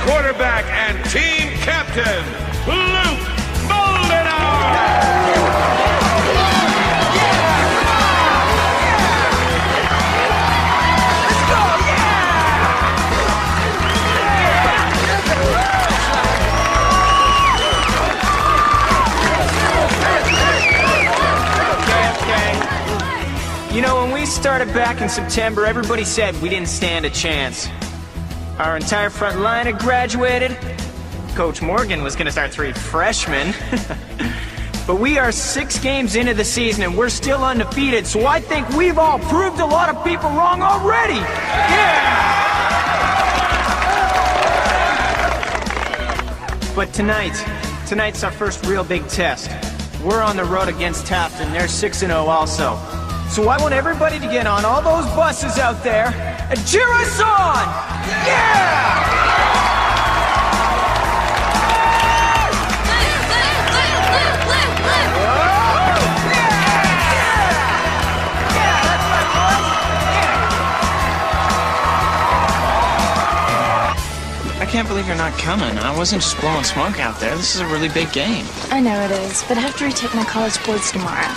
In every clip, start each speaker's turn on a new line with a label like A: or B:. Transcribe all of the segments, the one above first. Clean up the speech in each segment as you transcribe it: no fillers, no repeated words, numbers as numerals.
A: quarterback and team captain, Luke Moldenauer.
B: You know, when we started back in September, everybody said we didn't stand a chance. Our entire front line had graduated. Coach Morgan was going to start 3 freshmen. But we are 6 games into the season, and we're still undefeated, so I think we've all proved a lot of people wrong already. Yeah! But tonight's our first real big test. We're on the road against Taft, and they're 6-0 also. So I want everybody to get on all those buses out there and cheer us on! Yeah!
C: I can't believe you're not coming. I wasn't just blowing smoke out there. This is a really big game.
D: I know it is, but I have to retake my college boards tomorrow.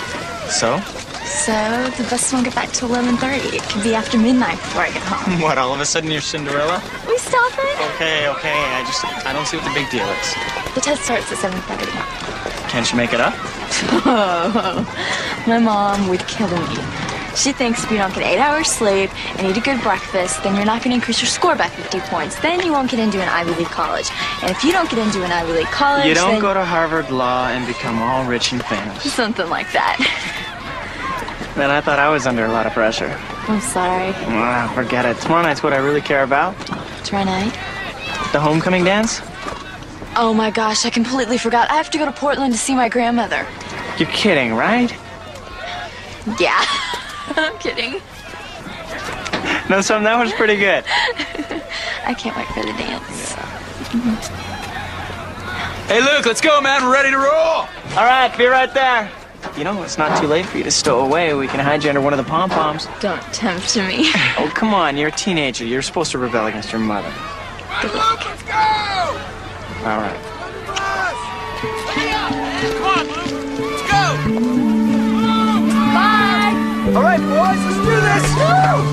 C: So?
D: So, the bus won't get back till 11:30. It could be after midnight before I get home.
C: What, all of a sudden you're Cinderella?
D: We stop it?
C: Okay. I don't see what the big deal is.
D: The test starts at 7:30.
C: Can't you make it up?
D: Oh, my mom would kill me. She thinks if you don't get 8 hours sleep and eat a good breakfast, then you're not going to increase your score by 50 points. Then you won't get into an Ivy League college. And if you don't get into an Ivy League college,
C: you don't go to Harvard Law and become all rich and famous.
D: Something like that.
C: Man, I thought I was under a lot of pressure.
D: I'm sorry.
C: Forget it. Tomorrow night's what I really care about.
D: Tomorrow night?
C: The homecoming dance?
D: Oh my gosh, I completely forgot. I have to go to Portland to see my grandmother.
C: You're kidding, right?
D: Yeah. I'm kidding.
C: No, Sam, that was pretty good.
D: I can't wait for the dance.
C: Hey, Luke, let's go, man. We're ready to roll. All right, be right there. You know, it's not too late for you to stow away. We can hide you under one of the pom-poms.
D: Don't tempt me.
C: Oh, come on. You're a teenager. You're supposed to rebel against your mother.
D: Good luck.
A: Let's go!
C: All right.
A: Come on, Luke. Let's go!
D: Bye!
B: All right, boys, let's do this! Woo!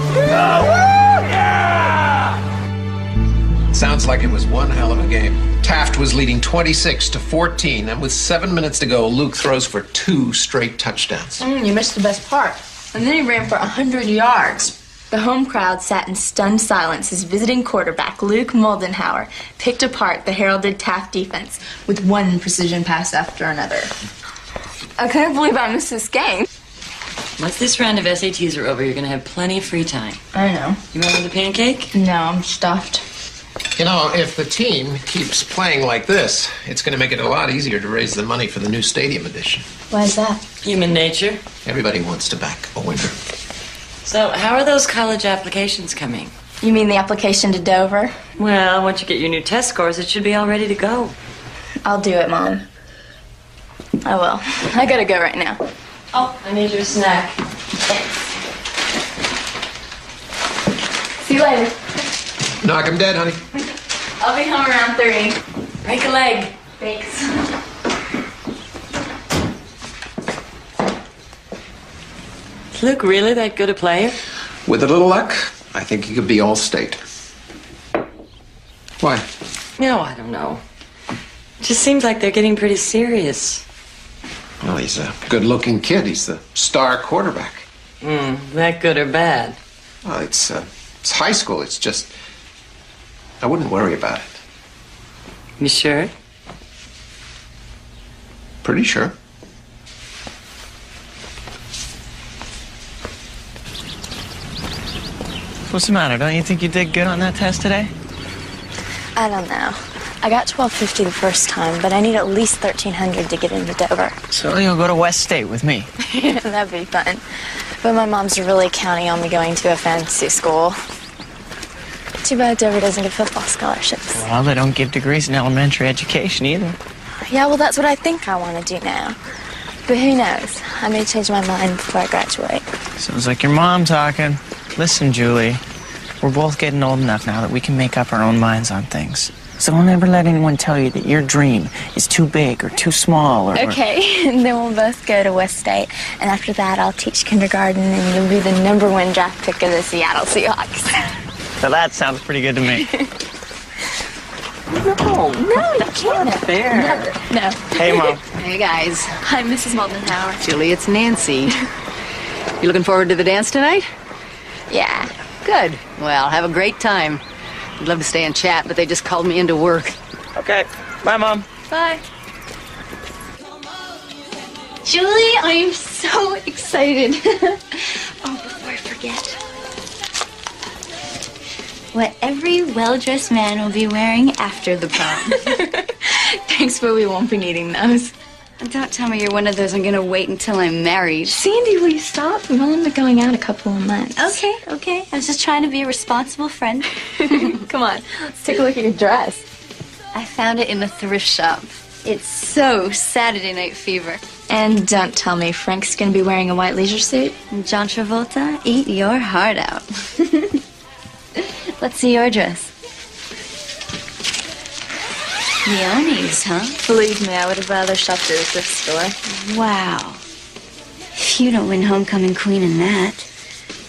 B: Yeah!
E: Sounds like it was one hell of a game. Taft was leading 26-14, and with 7 minutes to go, Luke throws for 2 straight touchdowns.
D: You missed the best part. And then he ran for 100 yards. The home crowd sat in stunned silence as visiting quarterback Luke Moldenauer picked apart the heralded Taft defense with one precision pass after another. I can't believe I missed this game.
F: Once this round of SATs are over, you're going to have plenty of free time.
D: I know.
F: You remember the pancake?
D: No, I'm stuffed.
E: You know, if the team keeps playing like this, it's going to make it a lot easier to raise the money for the new stadium addition.
D: Why is that?
F: Human nature.
E: Everybody wants to back a winner.
F: So, how are those college applications coming?
D: You mean the application to Dover?
F: Well, once you get your new test scores, it should be all ready to go.
D: I'll do it, Mom. I will. I gotta go right now.
F: Oh, I need your snack.
D: Thanks. See you later.
E: Knock him dead, honey.
D: I'll be home around 3.
F: Break a leg.
D: Thanks.
F: Is Luke really that good a player?
E: With a little luck, I think he could be all-state. Why?
F: No, I don't know. It just seems like they're getting pretty serious.
E: Well, he's a good-looking kid. He's the star quarterback.
F: That good or bad?
E: Well, it's high school. It's just... I wouldn't worry about it.
F: You sure?
E: Pretty sure.
C: What's the matter? Don't you think you did good on that test today?
D: I don't know. I got 1250 the first time, but I need at least 1300 to get into Dover.
C: So you'll go to West State with me.
D: That'd be fun. But my mom's really counting on me going to a fancy school. Too bad Dover doesn't give football scholarships.
C: Well, they don't give degrees in elementary education either.
D: Yeah, well, that's what I think I want to do now. But who knows? I may change my mind before I graduate.
C: Sounds like your mom talking. Listen, Julie, we're both getting old enough now that we can make up our own minds on things.
B: So don't ever let anyone tell you that your dream is too big or too small or...
D: Okay, and then we'll both go to West State, and after that I'll teach kindergarten, and you'll be the #1 draft pick of the Seattle Seahawks.
B: So that sounds pretty good to me.
D: No, you can't.
B: Fair.
D: No.
B: Hey, Mom.
G: Hey, guys.
D: Hi, Mrs. Moldenhauer.
G: Julie, it's Nancy. You looking forward to the dance tonight?
D: Yeah.
G: Good. Well, have a great time. I'd love to stay and chat, but they just called me into work.
B: Okay. Bye, Mom.
D: Bye. Julie, I am so excited. Oh, before I forget. What every well-dressed man will be wearing after the prom. Thanks, but we won't be needing those.
H: And don't tell me you're one of those I'm gonna wait until I'm married.
D: Sandy, will you stop? We've only been going out a couple of months.
H: Okay. I was just trying to be a responsible friend.
D: Come on, let's take a look at your dress.
H: I found it in the thrift shop. It's so Saturday Night Fever.
D: And don't tell me Frank's gonna be wearing a white leisure suit.
H: And John Travolta, eat your heart out. Let's see your dress. Leonie's, huh?
D: Believe me, I would have rather shopped at a thrift store.
H: Wow. If you don't win homecoming queen in that.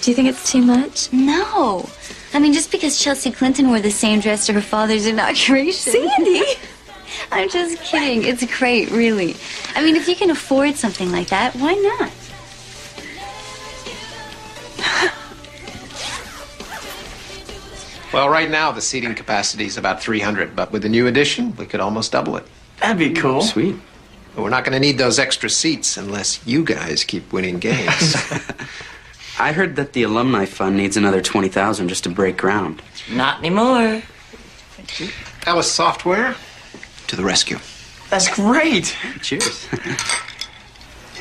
D: Do you think it's too much?
H: No. I mean, just because Chelsea Clinton wore the same dress to her father's inauguration.
D: Sandy!
H: I'm just kidding. It's great, really. I mean, if you can afford something like that, why not?
E: Well, right now the seating capacity is about 300, but with the new addition, we could almost double it.
B: That'd be cool.
C: Sweet.
E: But we're not going to need those extra seats unless you guys keep winning games.
C: I heard that the alumni fund needs another 20,000 just to break ground.
F: Not anymore.
E: Alice Software, to the rescue.
B: That's great.
C: Cheers.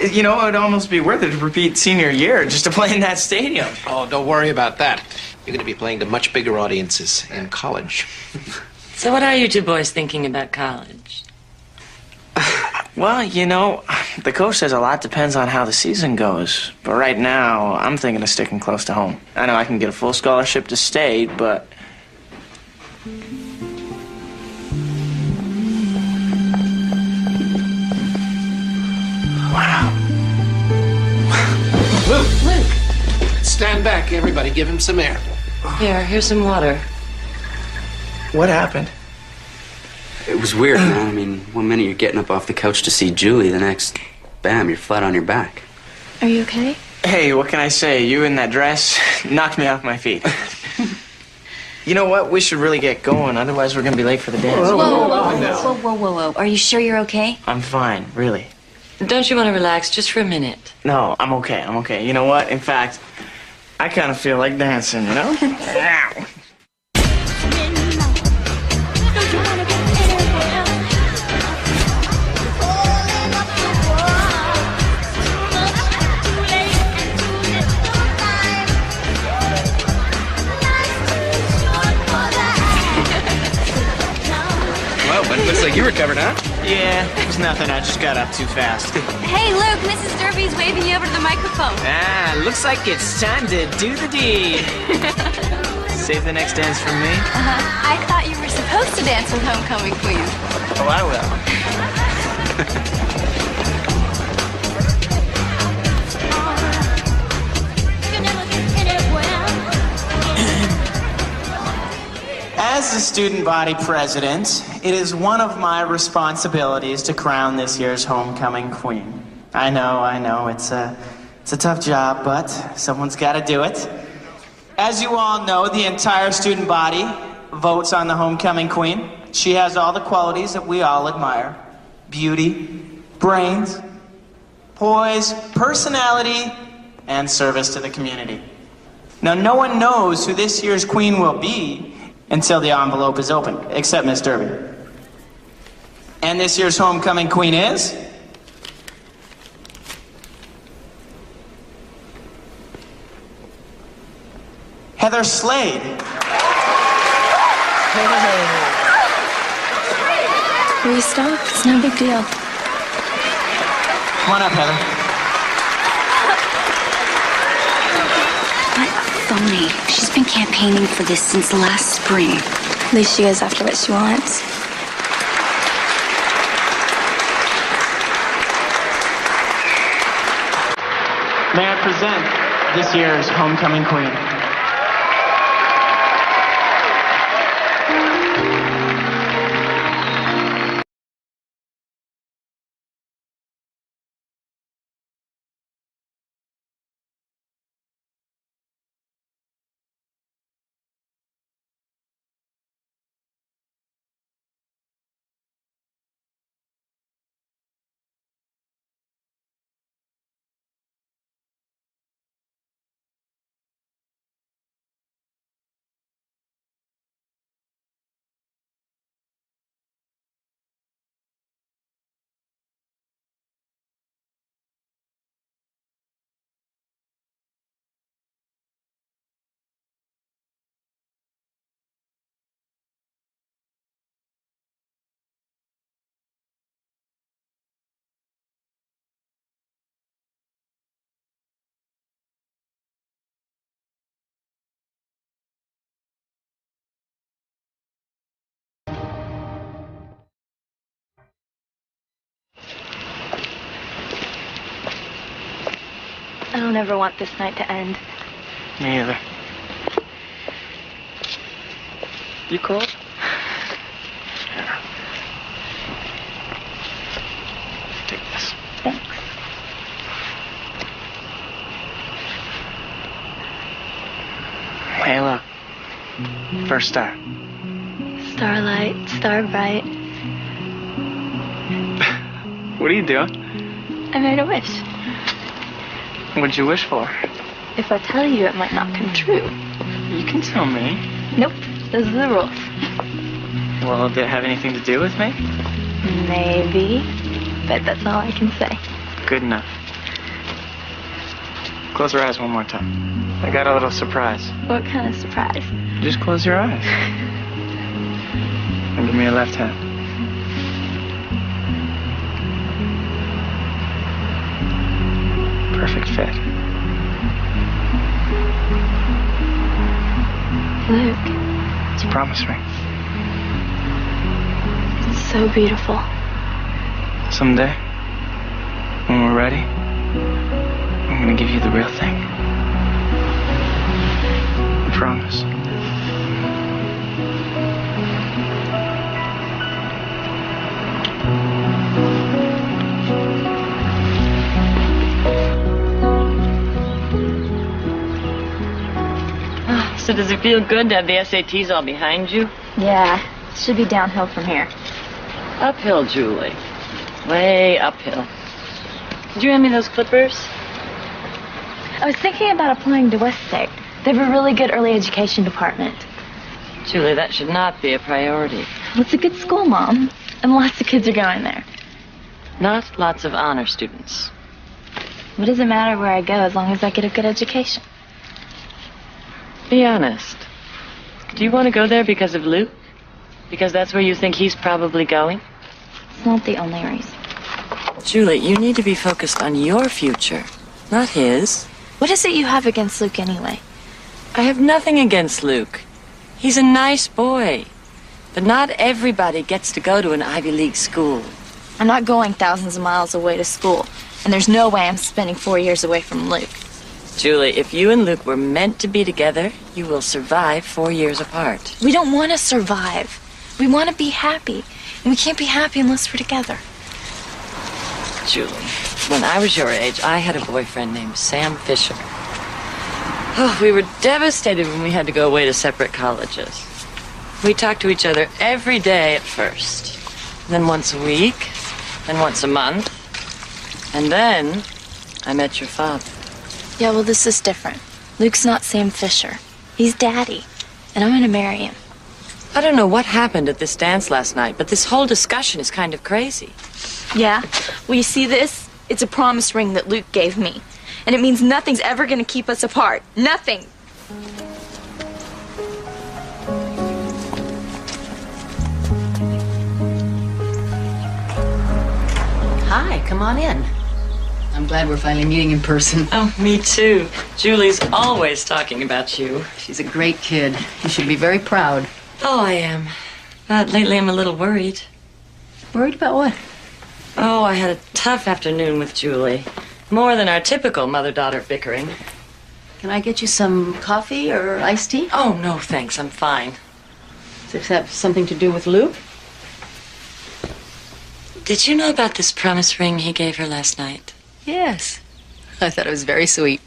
B: You know, it would almost be worth it to repeat senior year just to play in that stadium.
E: Oh, don't worry about that. You're going to be playing to much bigger audiences in college.
F: So what are you two boys thinking about college?
B: Well, you know, the coach says a lot depends on how the season goes. But right now, I'm thinking of sticking close to home. I know I can get a full scholarship to state, but... Wow.
E: Luke! Stand back, everybody. Give him some air.
F: Here's some water.
B: What happened?
C: It was weird, man. I mean, one minute you're getting up off the couch to see Julie, the next, bam, you're flat on your back.
D: Are you okay?
B: Hey, what can I say? You in that dress knocked me off my feet. You know what? We should really get going, otherwise we're gonna be late for the dance.
H: Whoa. Are you sure you're okay?
B: I'm fine, really.
F: Don't you want to relax just for a minute?
B: No, I'm okay. You know what? In fact, I kind of feel like dancing, you know? Ow.
E: Looks like you recovered, huh?
B: Yeah, it was nothing. I just got up too fast.
H: Hey, Luke, Mrs. Derby's waving you over to the microphone.
B: Looks like it's time to do the deed. Save the next dance for me.
H: I thought you were supposed to dance with homecoming queen.
B: Oh, I will. As the student body president, it is one of my responsibilities to crown this year's homecoming queen. I know, it's a tough job, but someone's got to do it. As you all know, the entire student body votes on the homecoming queen. She has all the qualities that we all admire: beauty, brains, poise, personality, and service to the community. Now, no one knows who this year's queen will be until the envelope is opened, except Miss Derby. And this year's homecoming queen is... Heather Slade.
D: Will you stop? It's no big deal.
B: Come on up, Heather.
H: What phony? She's been campaigning for this since last spring.
D: At least she goes after what she wants.
B: May I present this year's homecoming queen?
D: I don't ever want this night to end.
B: Me either. You cold? Here. Take this.
D: Thanks.
B: Hey, look. First star.
D: Starlight, star bright.
B: What are you doing?
D: I made a wish.
B: What'd you wish for?
D: If I tell you, it might not come true.
B: You can tell me.
D: Nope, those are the rules.
B: Well, did it have anything to do with me?
D: Maybe, but that's all I can say.
B: Good enough. Close your eyes one more time. I got a little surprise.
D: What kind of surprise?
B: Just close your eyes. And give me your left hand. Perfect fit.
D: Luke,
B: It's a promise ring.
D: it's so beautiful.
B: Someday, when we're ready, I'm gonna give you the real thing. I promise.
F: So does it feel good to have the SATs all behind you?
D: Yeah, it should be downhill from here.
F: Uphill, Julie. Way uphill. Did you hand me those clippers?
D: I was thinking about applying to West State. They have a really good early education department.
F: Julie, that should not be a priority.
D: Well, it's a good school, Mom, and lots of kids are going there.
F: Not lots of honor students.
D: What does it matter where I go as long as I get a good education?
F: Be honest. Do you want to go there because of Luke? Because that's where you think he's probably going?
D: It's not the only reason.
F: Julie, you need to be focused on your future, not his.
D: What is it you have against Luke anyway?
F: I have nothing against Luke. He's a nice boy. But not everybody gets to go to an Ivy League school.
D: I'm not going thousands of miles away to school, and there's no way I'm spending 4 years away from Luke.
F: Julie, if you and Luke were meant to be together, you will survive 4 years apart.
D: We don't want to survive. We want to be happy, and we can't be happy unless we're together.
F: Julie, when I was your age, I had a boyfriend named Sam Fisher. Oh, we were devastated when we had to go away to separate colleges. We talked to each other every day at first, then once a week, then once a month, and then I met your father.
D: Yeah, well, this is different. Luke's not Sam Fisher. He's Daddy, and I'm going to marry him.
F: I don't know what happened at this dance last night, but this whole discussion is kind of crazy.
D: Yeah? Well, you see this? It's a promise ring that Luke gave me. And it means nothing's ever going to keep us apart. Nothing.
G: Hi, come on in. I'm glad we're finally meeting in person.
F: Oh, me too. Julie's always talking about you.
G: She's a great kid. You should be very proud.
F: Oh, I am. But lately I'm a little worried.
G: Worried about what?
F: Oh, I had a tough afternoon with Julie. More than our typical mother-daughter bickering.
G: Can I get you some coffee or iced tea?
F: Oh, no, thanks. I'm fine.
G: Does it have something to do with Luke?
F: Did you know about this promise ring he gave her last night?
G: Yes. I thought it was very sweet.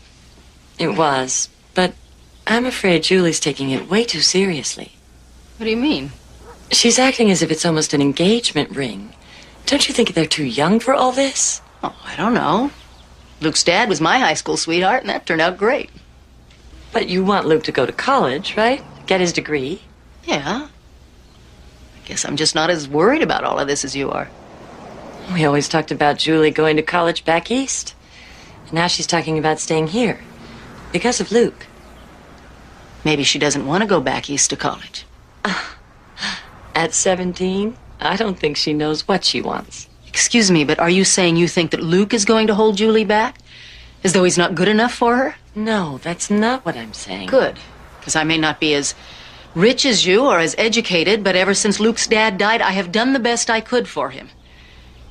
F: It was, but I'm afraid Julie's taking it way too seriously.
G: What do you mean?
F: She's acting as if it's almost an engagement ring. Don't you think they're too young for all this?
G: Oh, I don't know. Luke's dad was my high school sweetheart, and that turned out great.
F: But you want Luke to go to college, right? Get his degree?
G: Yeah. I guess I'm just not as worried about all of this as you are.
F: We always talked about Julie going to college back east. And now she's talking about staying here. Because of Luke.
G: Maybe she doesn't want to go back east to college.
F: At 17, I don't think she knows what she wants.
G: Excuse me, but are you saying you think that Luke is going to hold Julie back? As though he's not good enough for her?
F: No, that's not what I'm saying.
G: Good. Because I may not be as rich as you or as educated, but ever since Luke's dad died, I have done the best I could for him.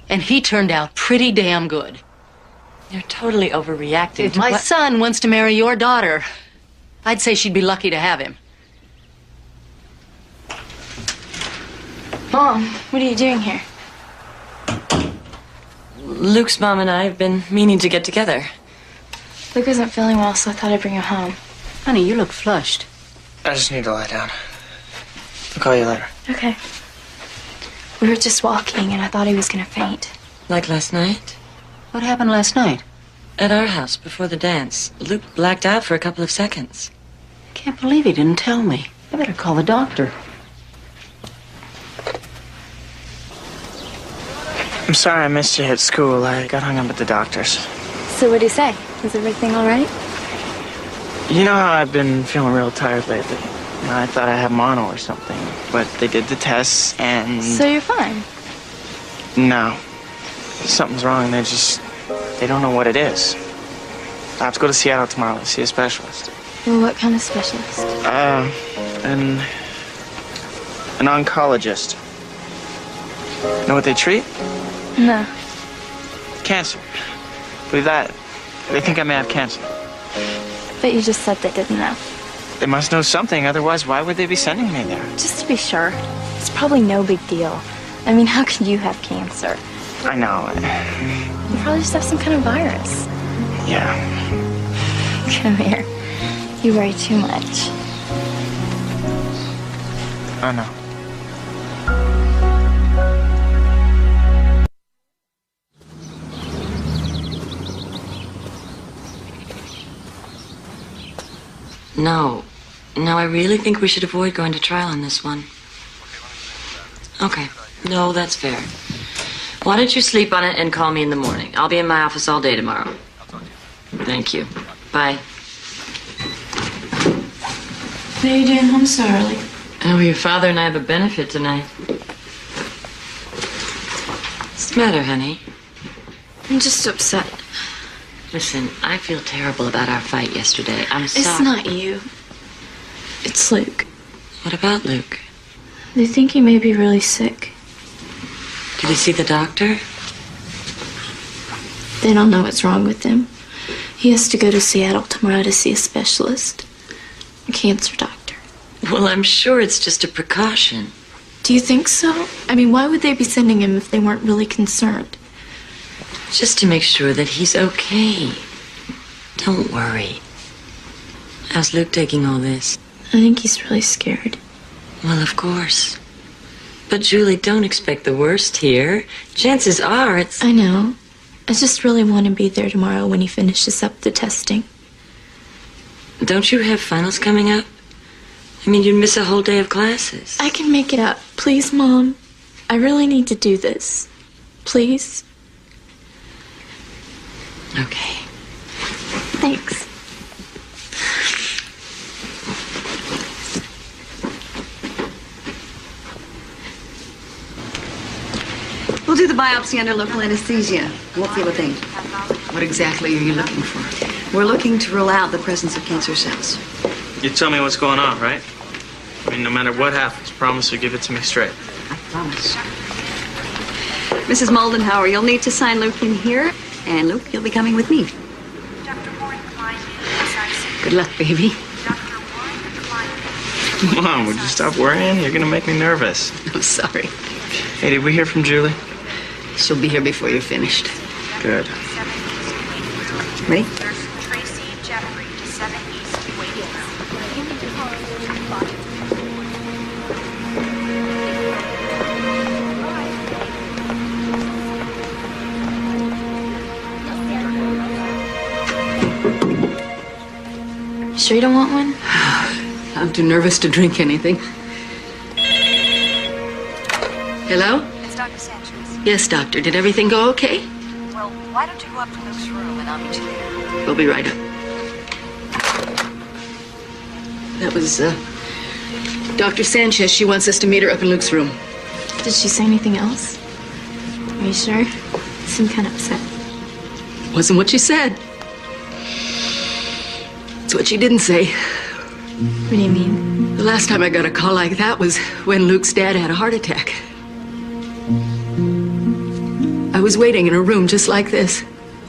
G: And he turned out pretty damn good.
F: You're totally overreacting.
G: If my son wants to marry your daughter, I'd say she'd be lucky to have him.
D: Mom, what are you doing here?
F: Luke's mom and I have been meaning to get together.
D: Luke isn't feeling well, so I thought I'd bring him home.
G: Honey, you look flushed.
B: I just need to lie down. I'll call you later.
D: Okay. We were just walking, and I thought he was gonna faint.
F: Like last night?
G: What happened last night?
F: At our house, before the dance. Luke blacked out for a couple of seconds.
G: I can't believe he didn't tell me. I better call the doctor.
B: I'm sorry I missed you at school. I got hung up at the doctor's.
D: So what'd he say? Is everything all right?
B: You know how I've been feeling real tired lately? I thought I had mono or something, but they did the tests and...
D: So you're fine?
B: No. Something's wrong. They don't know what it is. I have to go to Seattle tomorrow to see a specialist.
D: Well, what kind of specialist?
B: An oncologist. Know what they treat?
D: No.
B: Cancer. Believe that. They think I may have cancer.
D: But you just said they didn't know.
B: They must know something, otherwise why would they be sending me there?
D: Just to be sure. It's probably no big deal. I mean, how could you have cancer?
B: I know.
D: You probably just have some kind of virus.
B: Yeah.
D: Come here. You worry too much.
B: I know.
F: No. No, I really think we should avoid going to trial on this one. Okay. No, that's fair. Why don't you sleep on it and call me in the morning? I'll be in my office all day tomorrow. Thank you. Bye.
D: What are you doing home so early?
F: Oh, your father and I have a benefit tonight. What's the matter, honey?
D: I'm just upset.
F: Listen, I feel terrible about our fight yesterday. I'm sorry.
D: It's not you. It's Luke.
F: What about Luke?
D: They think he may be really sick.
F: Did he see the doctor?
D: They don't know what's wrong with him. He has to go to Seattle tomorrow to see a specialist. A cancer doctor.
F: Well, I'm sure it's just a precaution.
D: Do you think so? I mean, why would they be sending him if they weren't really concerned?
F: Just to make sure that he's okay. Don't worry. How's Luke taking all this?
D: I think he's really scared.
F: Well, of course. But, Julie, don't expect the worst here. Chances are it's...
D: I know. I just really want to be there tomorrow when he finishes up the testing.
F: Don't you have finals coming up? I mean, you'd miss a whole day of classes.
D: I can make it up. Please, Mom. I really need to do this. Please.
F: Okay.
D: Thanks.
I: We'll do the biopsy under local anesthesia. We'll feel a thing.
G: What exactly are you looking for?
I: We're looking to rule out the presence of cancer cells.
B: You tell me what's going on, right?
C: I mean, no matter what happens, promise you'll give it to me straight.
I: I promise. Mrs. Moldenhauer, you'll need to sign Luke in here. And Luke, you'll be coming with me. Good luck, baby.
C: Mom, would you stop worrying? You're gonna make me nervous.
I: I'm sorry.
C: Hey, did we hear from Julie?
I: She'll be here before you're finished.
C: Good.
I: Ready?
D: Sure you don't want one?
G: I'm too nervous to drink anything. Hello?
J: It's Dr. Sanchez.
G: Yes, doctor. Did everything go okay?
J: Well, why don't you go up to Luke's room and I'll meet you there?
G: We'll be right up. That was, Dr. Sanchez. She wants us to meet her up in Luke's room.
D: Did she say anything else? Are you sure? Seemed kind of upset.
G: Wasn't what she said. It's what she didn't say.
D: What do you mean?
G: The last time I got a call like that was when Luke's dad had a heart attack. I was waiting in a room just like this,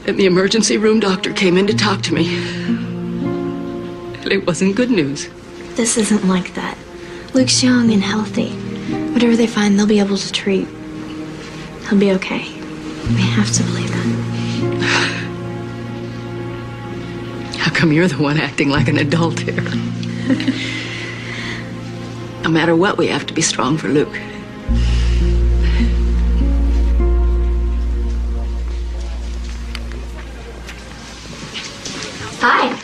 G: and the emergency room doctor came in to talk to me. And it wasn't good news.
D: This isn't like that. Luke's young and healthy. Whatever they find, they'll be able to treat. He'll be okay. We have to believe that.
G: How come you're the one acting like an adult here? No matter what, we have to be strong for Luke.
D: Hi.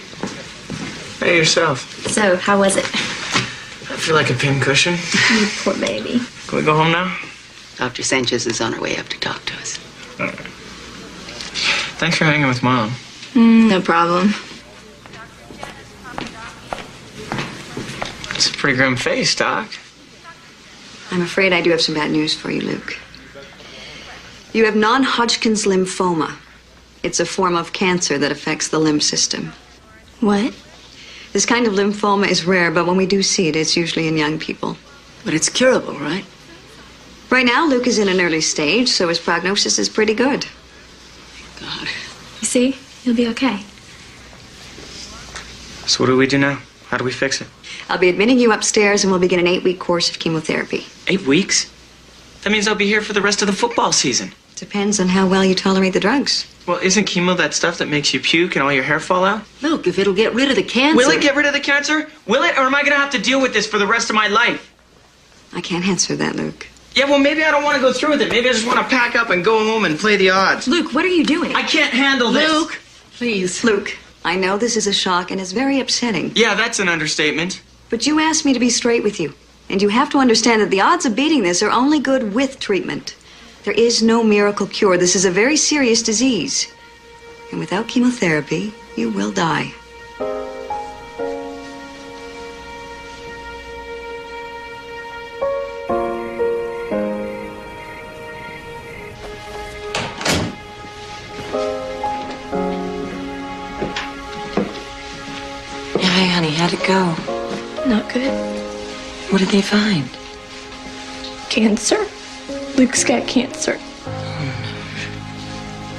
C: Hey, yourself.
D: So, how was it?
C: I feel like a pincushion.
D: You poor baby.
C: Can we go home now?
G: Dr. Sanchez is on her way up to talk to us.
C: All right. Thanks for hanging with Mom.
D: No problem.
C: It's a pretty grim face, Doc.
I: I'm afraid I do have some bad news for you, Luke. You have non-Hodgkin's lymphoma. It's a form of cancer that affects the lymph system.
D: What?
I: This kind of lymphoma is rare, but when we do see it, it's usually in young people.
G: But it's curable, right?
I: Right now, Luke is in an early stage, so his prognosis is pretty good.
G: God.
D: You see? You'll be okay.
C: So what do we do now? How do we fix it?
I: I'll be admitting you upstairs, and we'll begin an 8-week course of chemotherapy.
C: 8 weeks? That means I'll be here for the rest of the football season.
I: Depends on how well you tolerate the drugs.
C: Well, isn't chemo that stuff that makes you puke and all your hair fall out?
G: Look, if it'll get rid of the cancer...
C: Will it get rid of the cancer? Will it? Or am I going to have to deal with this for the rest of my life?
I: I can't answer that, Luke.
C: Yeah, well, maybe I don't want to go through with it. Maybe I just want to pack up and go home and play the odds.
D: Luke, what are you doing?
C: I can't handle this.
G: Luke, please.
I: Luke, I know this is a shock and it's very upsetting.
C: Yeah, that's an understatement.
I: But you asked me to be straight with you. And you have to understand that the odds of beating this are only good with treatment. There is no miracle cure. This is a very serious disease. And without chemotherapy, you will die.
F: Hi, honey. How'd it go?
D: Not good.
F: What did they find?
D: Cancer. Luke's got cancer.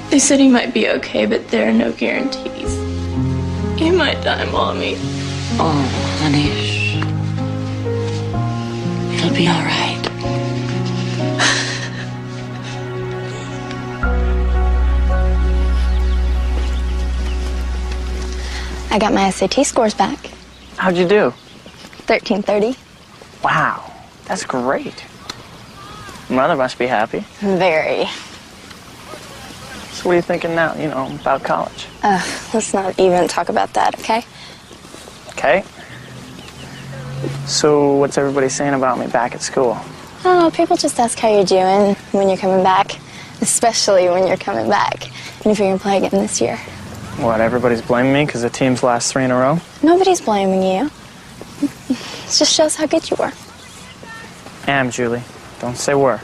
D: They said he might be okay, but there are no guarantees. He might die, Mommy.
F: Oh, honey. It'll be all right.
H: I got my SAT scores back.
B: How'd you do?
H: 1330.
B: Wow, that's great. Mother must be happy.
H: Very.
B: So what are you thinking now, about college?
H: Let's not even talk about that, okay?
B: Okay. So what's everybody saying about me back at school?
H: Oh, people just ask how you're doing when you're coming back. Especially when you're coming back. And if you're gonna play again this year.
B: What, everybody's blaming me because the team's last 3 in a row?
H: Nobody's blaming you. It just shows how good you were.
B: Julie. Don't say were.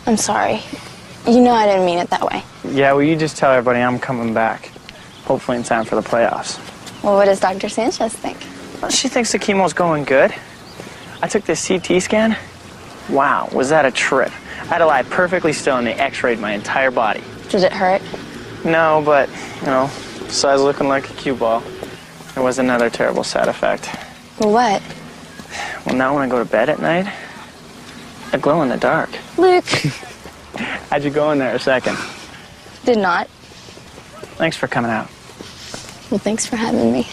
H: I'm sorry. You know I didn't mean it that way.
B: Yeah, well, you just tell everybody I'm coming back. Hopefully in time for the playoffs.
H: Well, what does Dr. Sanchez think?
B: Well, she thinks the chemo's going good. I took this CT scan. Wow, was that a trip. I had to lie perfectly still and they x-rayed my entire body.
H: Did it hurt?
B: No, but, you know, size looking like a cue ball. There was another terrible side effect.
H: Well, what?
B: Well, now when I go to bed at night, I glow in the dark.
H: Luke.
B: How'd you go in there a second?
H: Did not.
B: Thanks for coming out.
H: Well, thanks for having me.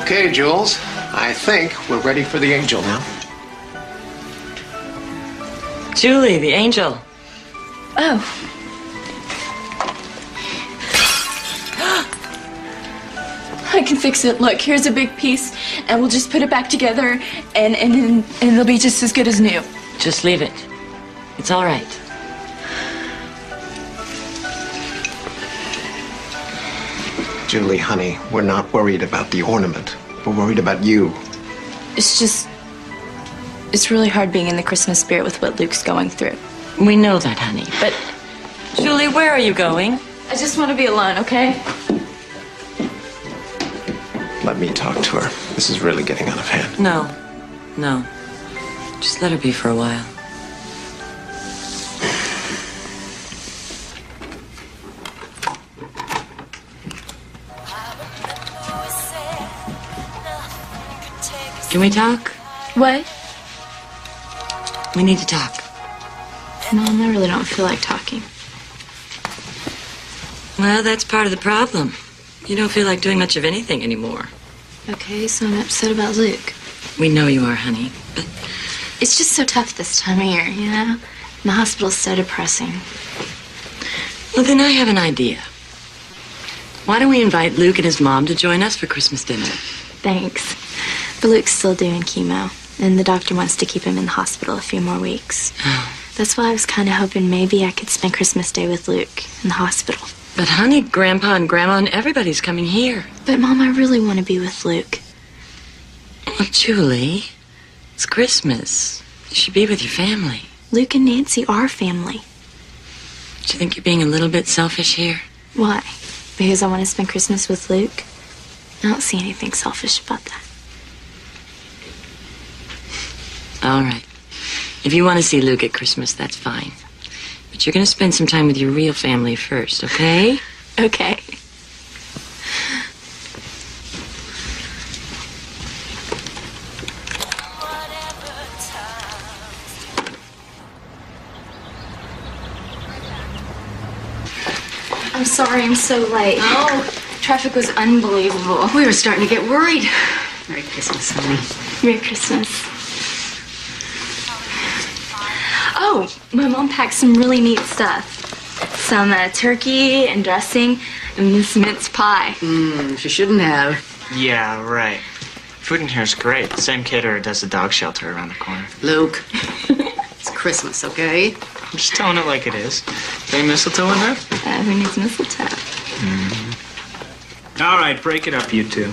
E: Okay, Jules. I think we're ready for the angel now.
F: Julie, the angel.
D: Oh. I can fix it. Look, here's a big piece, and we'll just put it back together, and it'll be just as good as new.
F: Just leave it. It's all right.
E: Julie, honey, we're not worried about the ornament. We're worried about you.
D: It's really hard being in the Christmas spirit with what Luke's going through.
F: We know that, honey. But, Julie, where are you going?
D: I just want to be alone, okay?
E: Let me talk to her. This is really getting out of hand.
F: No. Just let her be for a while. Can we talk?
D: What?
F: We need to talk.
D: Mom, I really don't feel like talking.
F: Well, that's part of the problem. You don't feel like doing much of anything anymore.
D: Okay, so I'm upset about Luke.
F: We know you are, honey, but...
D: It's just so tough this time of year, you know? And the hospital's so depressing.
F: Well, then I have an idea. Why don't we invite Luke and his mom to join us for Christmas dinner?
D: Thanks. But Luke's still doing chemo, and the doctor wants to keep him in the hospital a few more weeks.
F: Oh.
D: That's why I was kind of hoping maybe I could spend Christmas Day with Luke in the hospital.
F: But, honey, Grandpa and Grandma and everybody's coming here.
D: But, Mom, I really want to be with Luke.
F: Well, Julie, it's Christmas. You should be with your family.
D: Luke and Nancy are family.
F: Do you think you're being a little bit selfish here?
D: Why? Because I want to spend Christmas with Luke? I don't see anything selfish about that.
F: All right. If you want to see Luke at Christmas, that's fine. But you're going to spend some time with your real family first, okay?
D: Okay. I'm sorry I'm so late.
G: Oh.
D: Traffic was unbelievable.
G: We were starting to get worried. Merry Christmas, honey.
D: Merry Christmas. Oh, my mom packed some really neat stuff. Some turkey and dressing and this mince pie.
G: She shouldn't have.
B: Yeah, right. Food in here is great. The same caterer does the dog shelter around the corner.
G: Luke, it's Christmas, okay?
B: I'm just telling it like it is. Any mistletoe in there?
D: Who needs mistletoe?
C: All right, break it up, you two.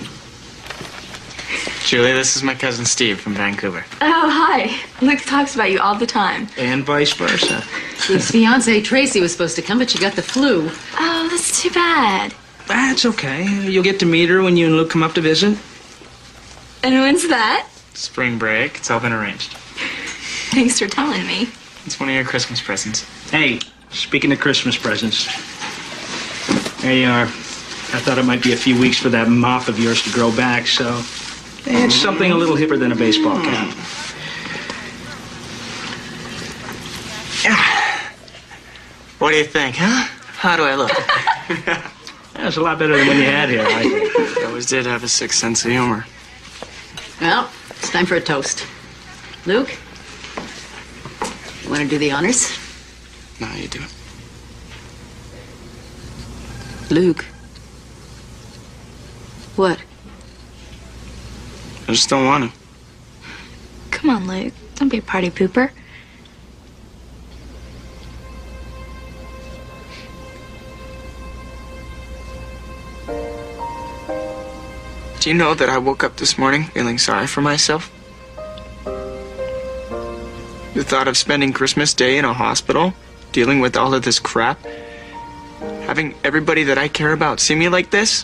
B: Julie, this is my cousin Steve from Vancouver.
D: Oh, hi. Luke talks about you all the time.
C: And vice versa.
G: His fiancée, Tracy, was supposed to come, but she got the flu.
D: Oh, that's too bad.
C: That's okay. You'll get to meet her when you and Luke come up to visit.
D: And when's that?
B: Spring break. It's all been arranged.
D: Thanks for telling me.
B: It's one of your Christmas presents.
C: Hey, speaking of Christmas presents, there you are. I thought it might be a few weeks for that mop of yours to grow back, so it's something a little hipper than a baseball cap.
B: What do you think, huh? How do I look?
C: That's a lot better than when you had hair, I think.
B: I always did have a sixth sense of humor.
G: Well, it's time for a toast. Luke, you want to do the honors?
B: No, you do it.
G: Luke. What?
B: I just don't want to.
D: Come on, Luke. Don't be a party pooper.
B: Do you know that I woke up this morning feeling sorry for myself? The thought of spending Christmas Day in a hospital, dealing with all of this crap? Having everybody that I care about see me like this?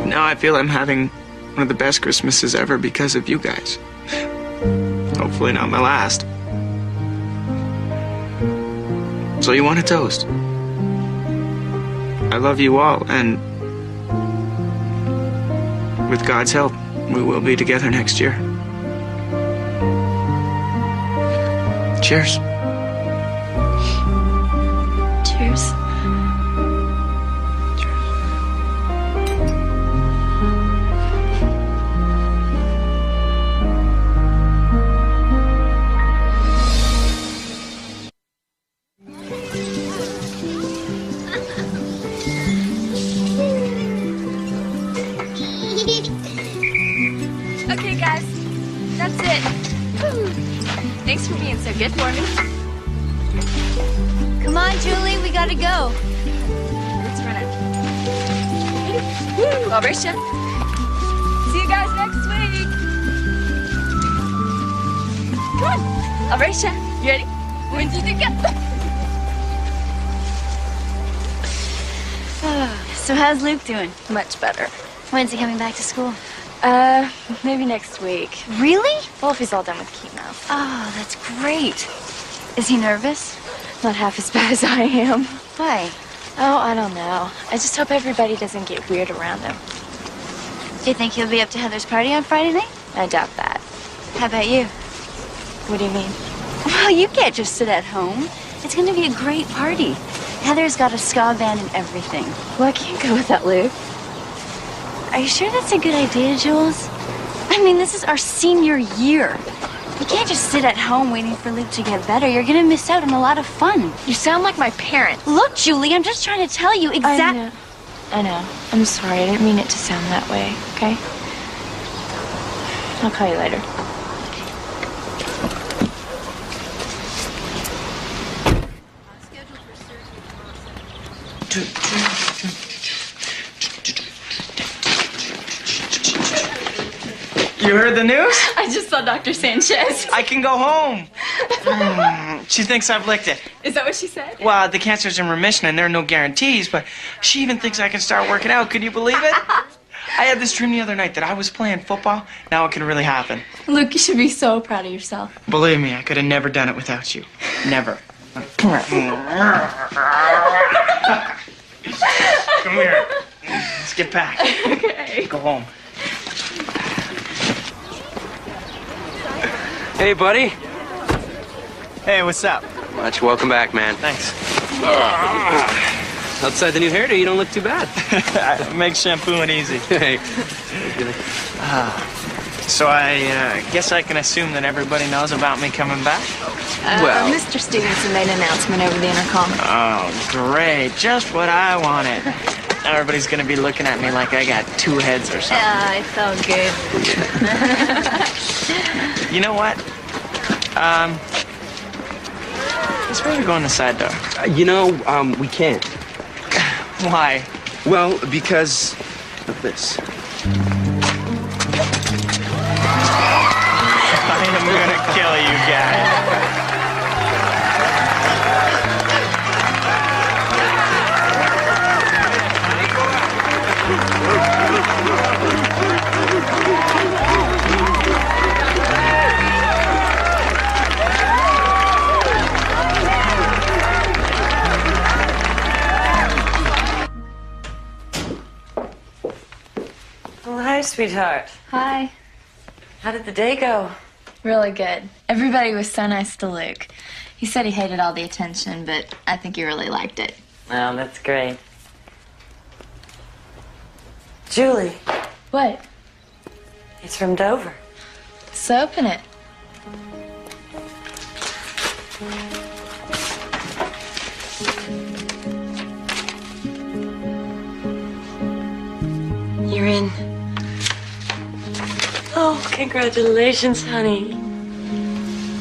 B: Now I feel I'm having one of the best Christmases ever because of you guys. Hopefully not my last. So you want a toast? I love you all, and with God's help, we will be together next year. Cheers.
D: Cheers.
K: Okay, guys, that's it. Whew. Thanks for being so good for me.
L: Come on, Julie, we gotta go.
K: Let's run it. Woo! Alrisha. See you guys next week. Come on, Alrisha, you ready? 1, 2, 3, go.
L: So how's Luke doing?
K: Much better.
L: When's he coming back to school?
K: Maybe next week.
L: Really?
K: Well, if he's all done with chemo.
L: Oh, that's great. Is he nervous?
K: Not half as bad as I am.
L: Why?
K: Oh, I don't know. I just hope everybody doesn't get weird around him.
L: Do you think he'll be up to Heather's party on Friday night?
K: I doubt that.
L: How about you?
K: What do you mean?
L: Well, you can't just sit at home. It's going to be a great party. Heather's got a ska band and everything.
K: Well, I can't go with that, Luke.
L: Are you sure that's a good idea, Jules? I mean, this is our senior year. You can't just sit at home waiting for Luke to get better. You're going to miss out on a lot of fun.
K: You sound like my parents.
L: Look, Julie, I'm just trying to tell you exactly.
K: I know. I'm sorry. I didn't mean it to sound that way, okay? I'll call you later.
B: You heard the news?
K: I just saw Dr. Sanchez.
B: I can go home. She thinks I've licked it.
K: Is that what she said?
B: Well, the cancer's in remission and there are no guarantees, but she even thinks I can start working out. Could you believe it? I had this dream the other night that I was playing football. Now it can really happen.
K: Luke, you should be so proud of yourself.
B: Believe me, I could have never done it without you. Never. Come here. Let's get back.
K: Okay.
B: Go home.
M: Hey, buddy.
B: Hey, what's up?
M: Much. Welcome back, man.
B: Thanks.
M: Outside the new hairdo, you don't look too bad.
B: It makes shampooing easy.
M: Hey.
B: So I guess I can assume that everybody knows about me coming back?
M: Well,
K: Mr. Stevenson made an announcement over the intercom.
B: Oh, great. Just what I wanted. Now everybody's gonna be looking at me like I got 2 heads or something.
K: Yeah, it felt good.
B: You know what? Let's maybe go in the side door.
M: we can't.
B: Why?
M: Well, because of this.
B: I am gonna kill you guys.
F: Well, hi, sweetheart.
K: Hi.
F: How did the day go?
D: Really good. Everybody was so nice to Luke. He said he hated all the attention, but I think he really liked it.
F: Well, that's great. Julie,
D: What?
F: it's from Dover.
D: So open it.
F: You're in. Oh, congratulations, honey.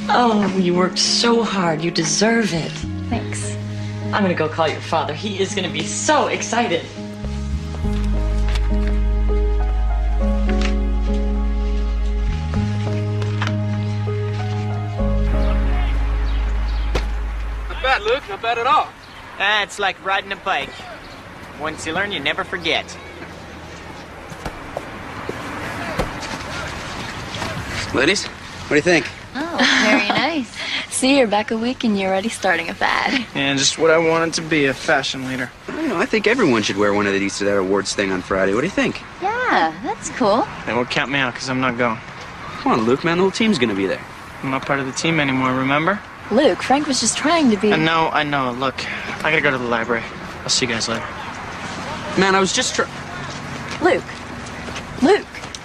F: Oh, you worked so hard. You deserve it.
D: Thanks.
F: I'm gonna go call your father. He is gonna be so excited.
M: bad, Luke. Not bad at all.
B: It's like riding a bike. Once you learn, you never forget.
M: Ladies, what do you think?
D: Oh, very nice. See, you're back a week and you're already starting a fad.
M: Yeah, just what I wanted to be, a fashion leader. I think everyone should wear one of these to that awards thing on Friday. What do you think?
L: Yeah, that's cool.
B: They won't count me out because I'm not going.
M: Come on, Luke, man. The whole team's gonna be there.
B: I'm not part of the team anymore, remember?
D: Luke, Frank was just trying to be...
B: I know. Look, I gotta go to the library. I'll see you guys later.
M: Man, I was just
D: Luke.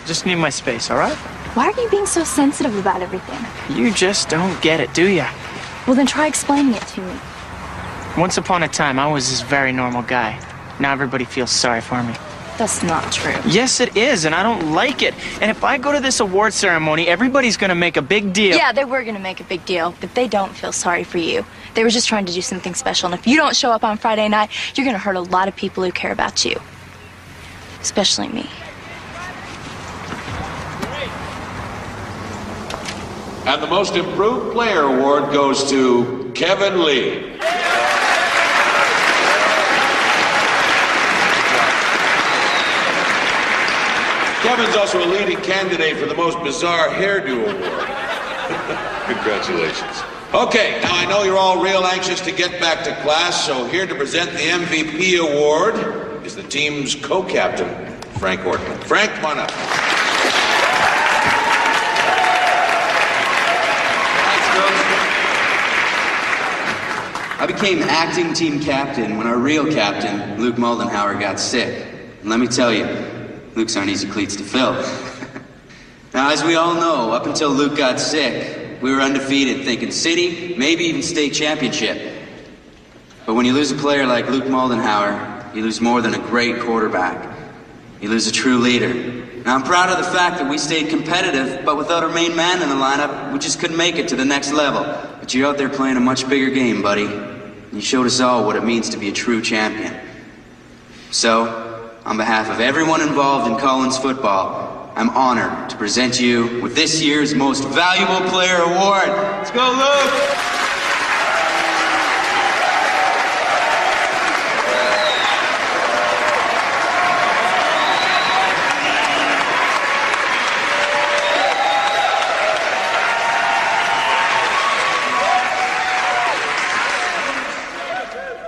B: Just need my space, all right?
L: Why are you being so sensitive about everything?
B: You just don't get it, do ya?
L: Well, then try explaining it to me.
B: Once upon a time, I was this very normal guy. Now everybody feels sorry for me.
D: That's not true.
B: Yes, it is, and I don't like it. And if I go to this award ceremony, everybody's gonna make a big deal.
D: Yeah, they were gonna make a big deal, but they don't feel sorry for you. They were just trying to do something special, and if you don't show up on Friday night, you're gonna hurt a lot of people who care about you. Especially me.
A: And the Most Improved Player Award goes to Kevin Lee. Kevin's also a leading candidate for the Most Bizarre Hairdo Award. Congratulations. Okay, now I know you're all real anxious to get back to class, so here to present the MVP award is the team's co-captain, Frank Ortman. Frank, come on up.
N: I became acting team captain when our real captain, Luke Moldenhauer, got sick. And let me tell you, Luke's aren't easy cleats to fill. Now, as we all know, up until Luke got sick, we were undefeated, thinking city, maybe even state championship. But when you lose a player like Luke Moldenhauer, you lose more than a great quarterback. You lose a true leader. Now, I'm proud of the fact that we stayed competitive, but without our main man in the lineup, we just couldn't make it to the next level. But you're out there playing a much bigger game, buddy. You showed us all what it means to be a true champion. So, on behalf of everyone involved in Collins football, I'm honored to present you with this year's Most Valuable Player Award. Let's go, Luke!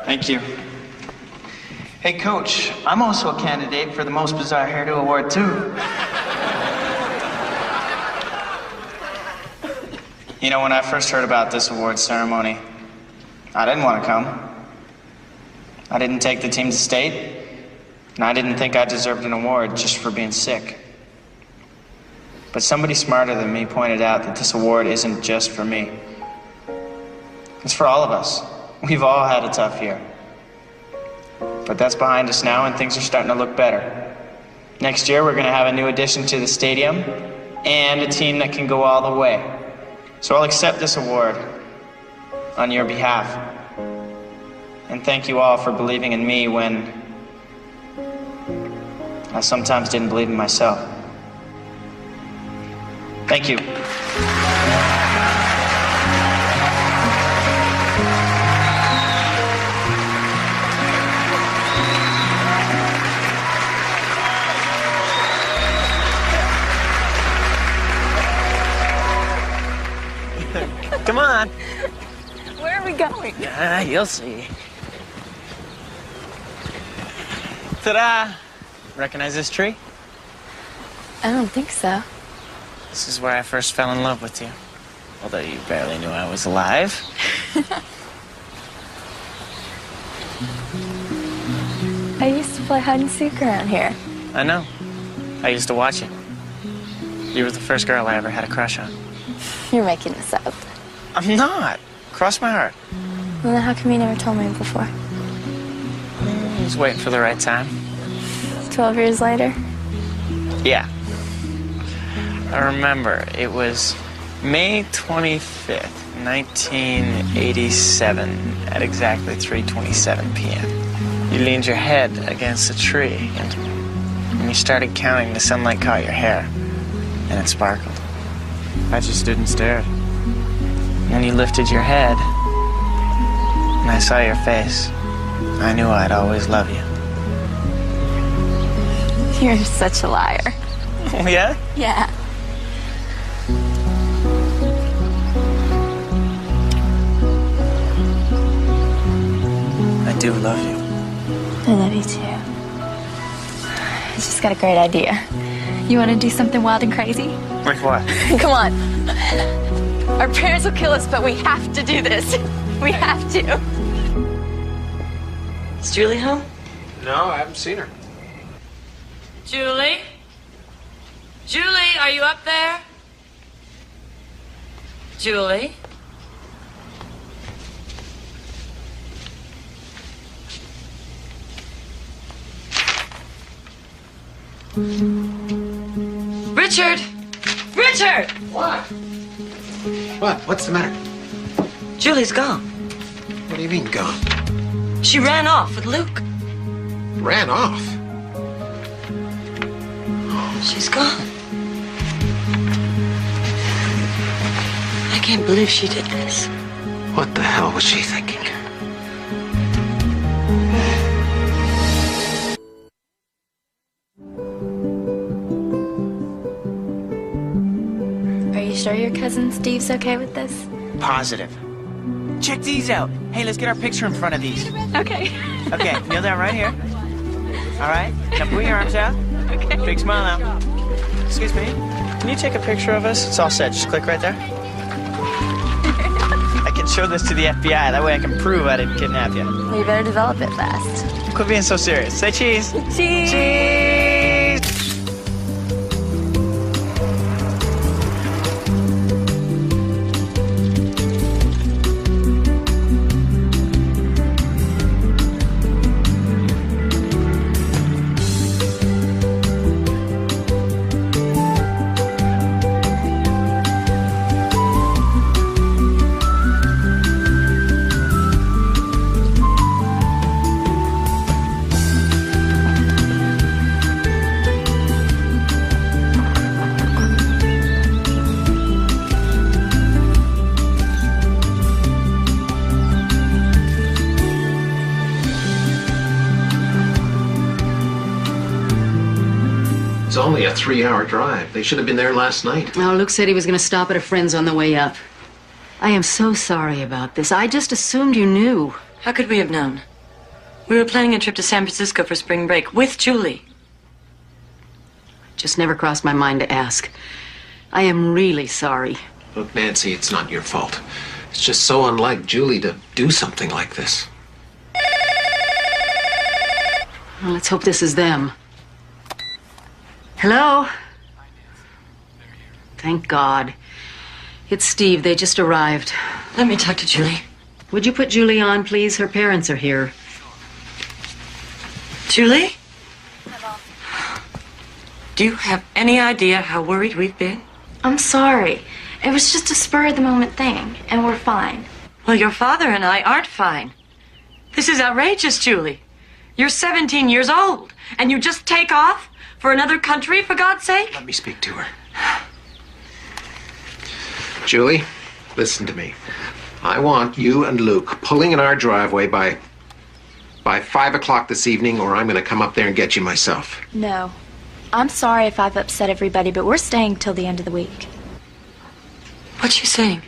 B: Thank you. Hey, Coach, I'm also a candidate for the Most Bizarre Hairdo Award, too. You know, when I first heard about this award ceremony, I didn't want to come. I didn't take the team to state, and I didn't think I deserved an award just for being sick. But somebody smarter than me pointed out that this award isn't just for me. It's for all of us. We've all had a tough year. But that's behind us now, and things are starting to look better. Next year, we're going to have a new addition to the stadium and a team that can go all the way. So I'll accept this award on your behalf. And thank you all for believing in me when I sometimes didn't believe in myself. Thank you. Come on.
D: Where are we going?
B: You'll see. Ta-da! Recognize this tree?
D: I don't think so.
B: This is where I first fell in love with you. Although you barely knew I was alive.
D: I used to play hide and seek around here.
B: I know. I used to watch you. You were the first girl I ever had a crush on.
D: You're making this up.
B: I'm not. Cross my heart.
D: Well, then how come you never told me before?
B: I was waiting for the right time.
D: 12 years later?
B: Yeah. I remember. It was May 25th, 1987, at exactly 3:27 p.m. You leaned your head against a tree, and when you started counting, the sunlight caught your hair, and it sparkled. I just stood and stared. And then you lifted your head, When I saw your face, I knew I'd always love you.
D: You're such a liar.
B: Oh, yeah?
D: Yeah.
B: I do love you.
D: I love you too. I just got a great idea. You want to do something wild and crazy?
B: Like what?
D: Come on. Our parents will kill us, but we have to do this. We have to.
F: Is Julie home?
E: No, I haven't seen her.
F: Julie? Julie, are you up there? Julie? Richard! Richard!
E: What? What? What's the matter?
F: Julie's gone.
E: What do you mean gone?
F: She ran off with Luke.
E: Ran off?
F: She's gone. I can't believe she did this.
E: What the hell was she thinking?
D: Are you sure your cousin Steve's okay with this?
B: Positive. Check these out. Hey, let's get our picture in front of these.
D: Okay.
B: Okay, kneel down right here. All right, now put your arms out. Okay. Big smile now. Excuse me. Can you take a picture of us? It's all set. Just click right there. I can show this to the FBI. That way I can prove I didn't kidnap you.
D: Well, you better develop it fast.
B: Quit being so serious. Say cheese.
D: Cheese.
B: Cheese.
E: It's only a 3-hour drive. They should have been there last night.
G: Oh, Luke said he was going to stop at a friend's on the way up. I am so sorry about this. I just assumed you knew.
F: How could we have known? We were planning a trip to San Francisco for spring break with Julie.
G: Just never crossed my mind to ask. I am really sorry.
E: Look, Nancy, it's not your fault. It's just so unlike Julie to do something like this.
G: Well, let's hope this is them. Hello? Thank God. It's Steve. They just arrived.
F: Let me talk to Julie.
G: Would you put Julie on, please? Her parents are here.
F: Julie? Do you have any idea how worried we've been?
D: I'm sorry. It was just a spur-of-the-moment thing, and we're fine.
F: Well, your father and I aren't fine. This is outrageous, Julie. You're 17 years old, and you just take off for another country, for God's sake?
E: Let me speak to her. Julie, listen to me. I want you and Luke pulling in our driveway by 5 o'clock this evening, or I'm going to come up there and get you myself.
D: No. I'm sorry if I've upset everybody, but we're staying till the end of the week.
F: What's she saying?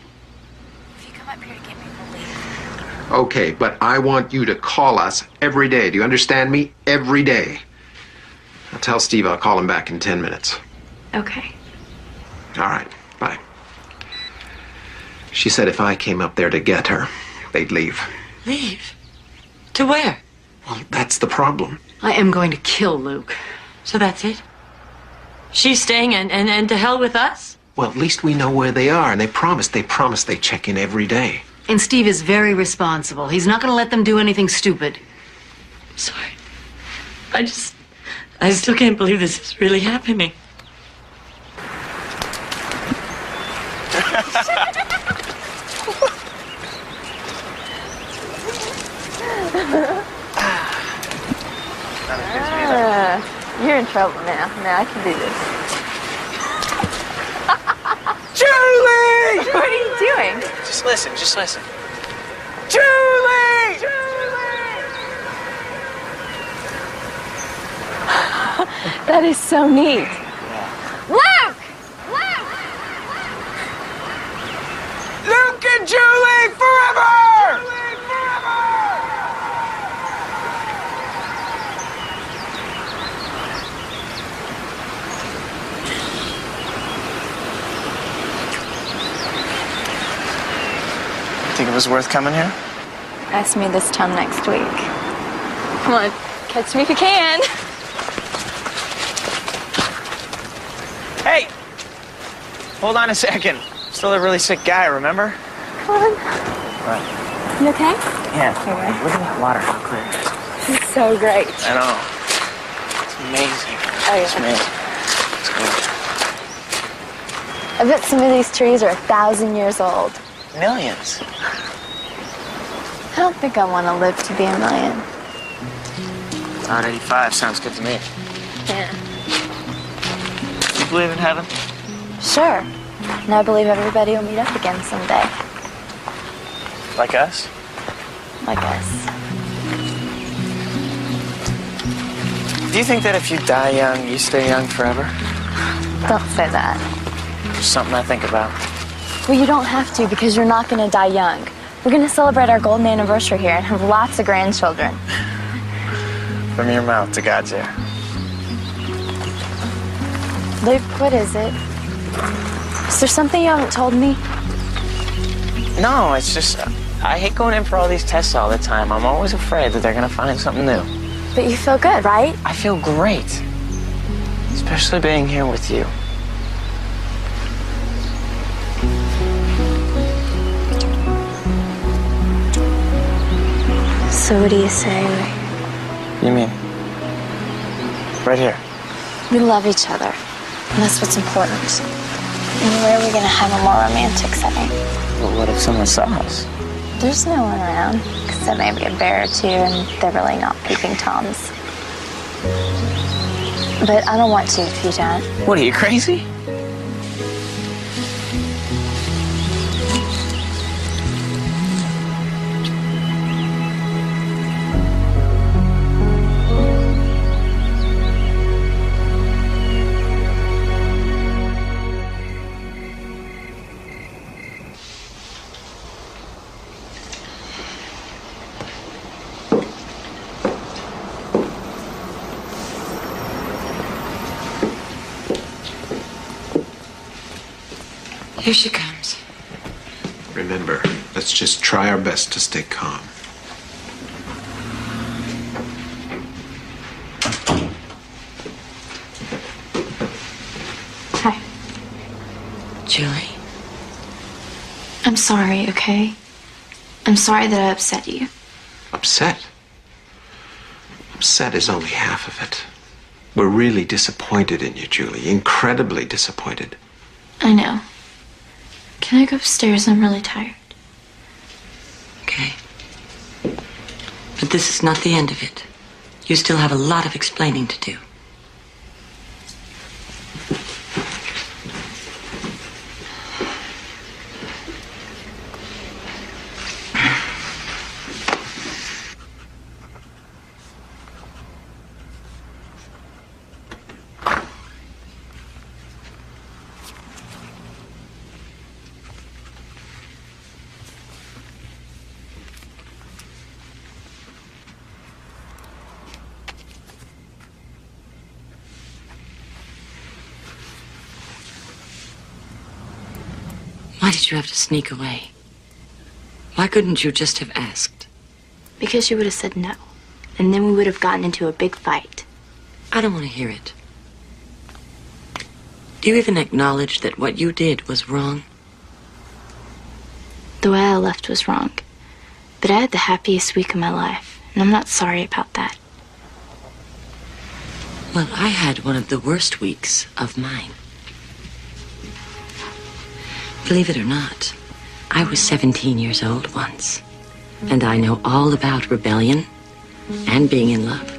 D: If you come up here to get me, we'll leave.
E: Okay, but I want you to call us every day. Do you understand me? Every day. I'll tell Steve I'll call him back in 10 minutes.
D: Okay.
E: All right, bye. She said if I came up there to get her, they'd leave.
F: Leave? To where?
E: Well, that's the problem.
G: I am going to kill Luke.
F: So that's it? She's staying and to hell with us?
E: Well, at least we know where they are, and they promised they check in every day.
G: And Steve is very responsible. He's not going to let them do anything stupid.
F: Sorry. I still can't believe this is really happening.
D: You're in trouble now. Now I can do this.
B: Julie!
D: What are you doing?
B: Just listen. Julie!
D: That is so neat. Luke!
B: Luke and Julie forever! Think it was worth coming here?
D: Ask me this time next week. Come on, catch me if you can.
B: Hey! Hold on a second. Still a really sick guy, remember?
D: Come on.
B: What?
D: You okay?
B: Yeah.
D: Okay.
B: Look at that water, how clear it is.
D: It's so great.
B: I know. It's amazing.
D: Oh, yeah.
B: It's amazing. It's good.
D: I bet some of these trees are 1,000 years old.
B: Millions.
D: I don't think I want to live to be a million.
B: Around 85 sounds good to me.
D: Yeah.
B: You believe in heaven?
D: Sure. And I believe everybody will meet up again someday.
B: Like us?
D: Like us.
B: Do you think that if you die young, you stay young forever?
D: Don't say that.
B: Just something I think about.
D: Well, you don't have to because you're not going to die young. We're going to celebrate our golden anniversary here and have lots of grandchildren.
B: From your mouth to God's ear.
D: Luke, what is it? Is there something you haven't told me?
B: No, it's just, I hate going in for all these tests all the time. I'm always afraid that they're going to find something new.
D: But you feel good, right?
B: I feel great. Especially being here with you.
D: So what do you say?
B: You mean? Right here.
D: We love each other. And that's what's important. And where are we going to have a more romantic setting?
B: But what if someone saw us?
D: There's no one around, except maybe a bear or two, and they're really not peeping Toms. But I don't want to if you don't.
B: What, are you crazy?
F: Here she comes.
E: Remember, let's just try our best to stay calm.
D: Hi.
F: Julie.
D: I'm sorry, okay? I'm sorry that I upset you.
E: Upset? Upset is only half of it. We're really disappointed in you, Julie. Incredibly disappointed.
D: I know. Can I go upstairs? I'm really tired.
F: Okay. But this is not the end of it. You still have a lot of explaining to do. Why did you have to sneak away? Why couldn't you just have asked?
D: Because you would have said no. And then we would have gotten into a big fight.
F: I don't want to hear it. Do you even acknowledge that what you did was wrong?
D: The way I left was wrong. But I had the happiest week of my life. And I'm not sorry about that.
F: Well, I had one of the worst weeks of mine. Believe it or not, I was 17 years old once. And I know all about rebellion and being in love.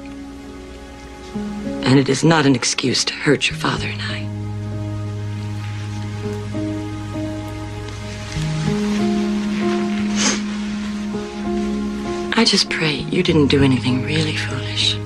F: And it is not an excuse to hurt your father and I. I just pray you didn't do anything really foolish.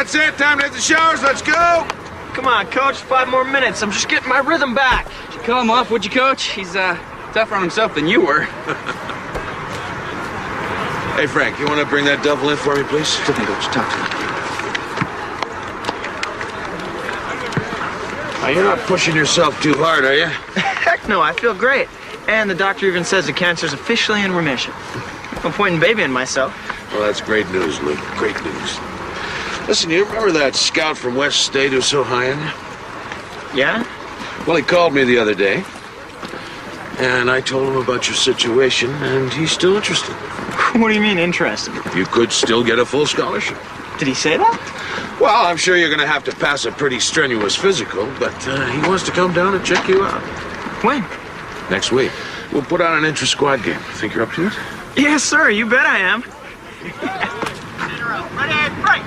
A: that's it. Time to hit the showers. Let's go.
B: Come on, Coach. 5 more minutes. I'm just getting my rhythm back.
M: Did you call him off, would you, Coach? He's tougher on himself than you were.
A: Hey, Frank, you want to bring that devil in for me, please?
M: Coach, talk to him.
A: Now, you're not pushing yourself too hard, are you?
B: Heck no, I feel great. And the doctor even says the cancer's officially in remission. No point in babying myself.
A: Well, that's great news, Luke. Great news. Listen, you remember that scout from West State who's so high in you?
B: Yeah?
A: Well, he called me the other day, and I told him about your situation, and he's still interested.
B: What do you mean, interested?
A: You could still get a full scholarship.
B: Did he say that?
A: Well, I'm sure you're going to have to pass a pretty strenuous physical, but he wants to come down and check you out.
B: When?
A: Next week. We'll put on an intra-squad game. Think you're up to it?
B: Yes, sir. You bet I am. Ready, break!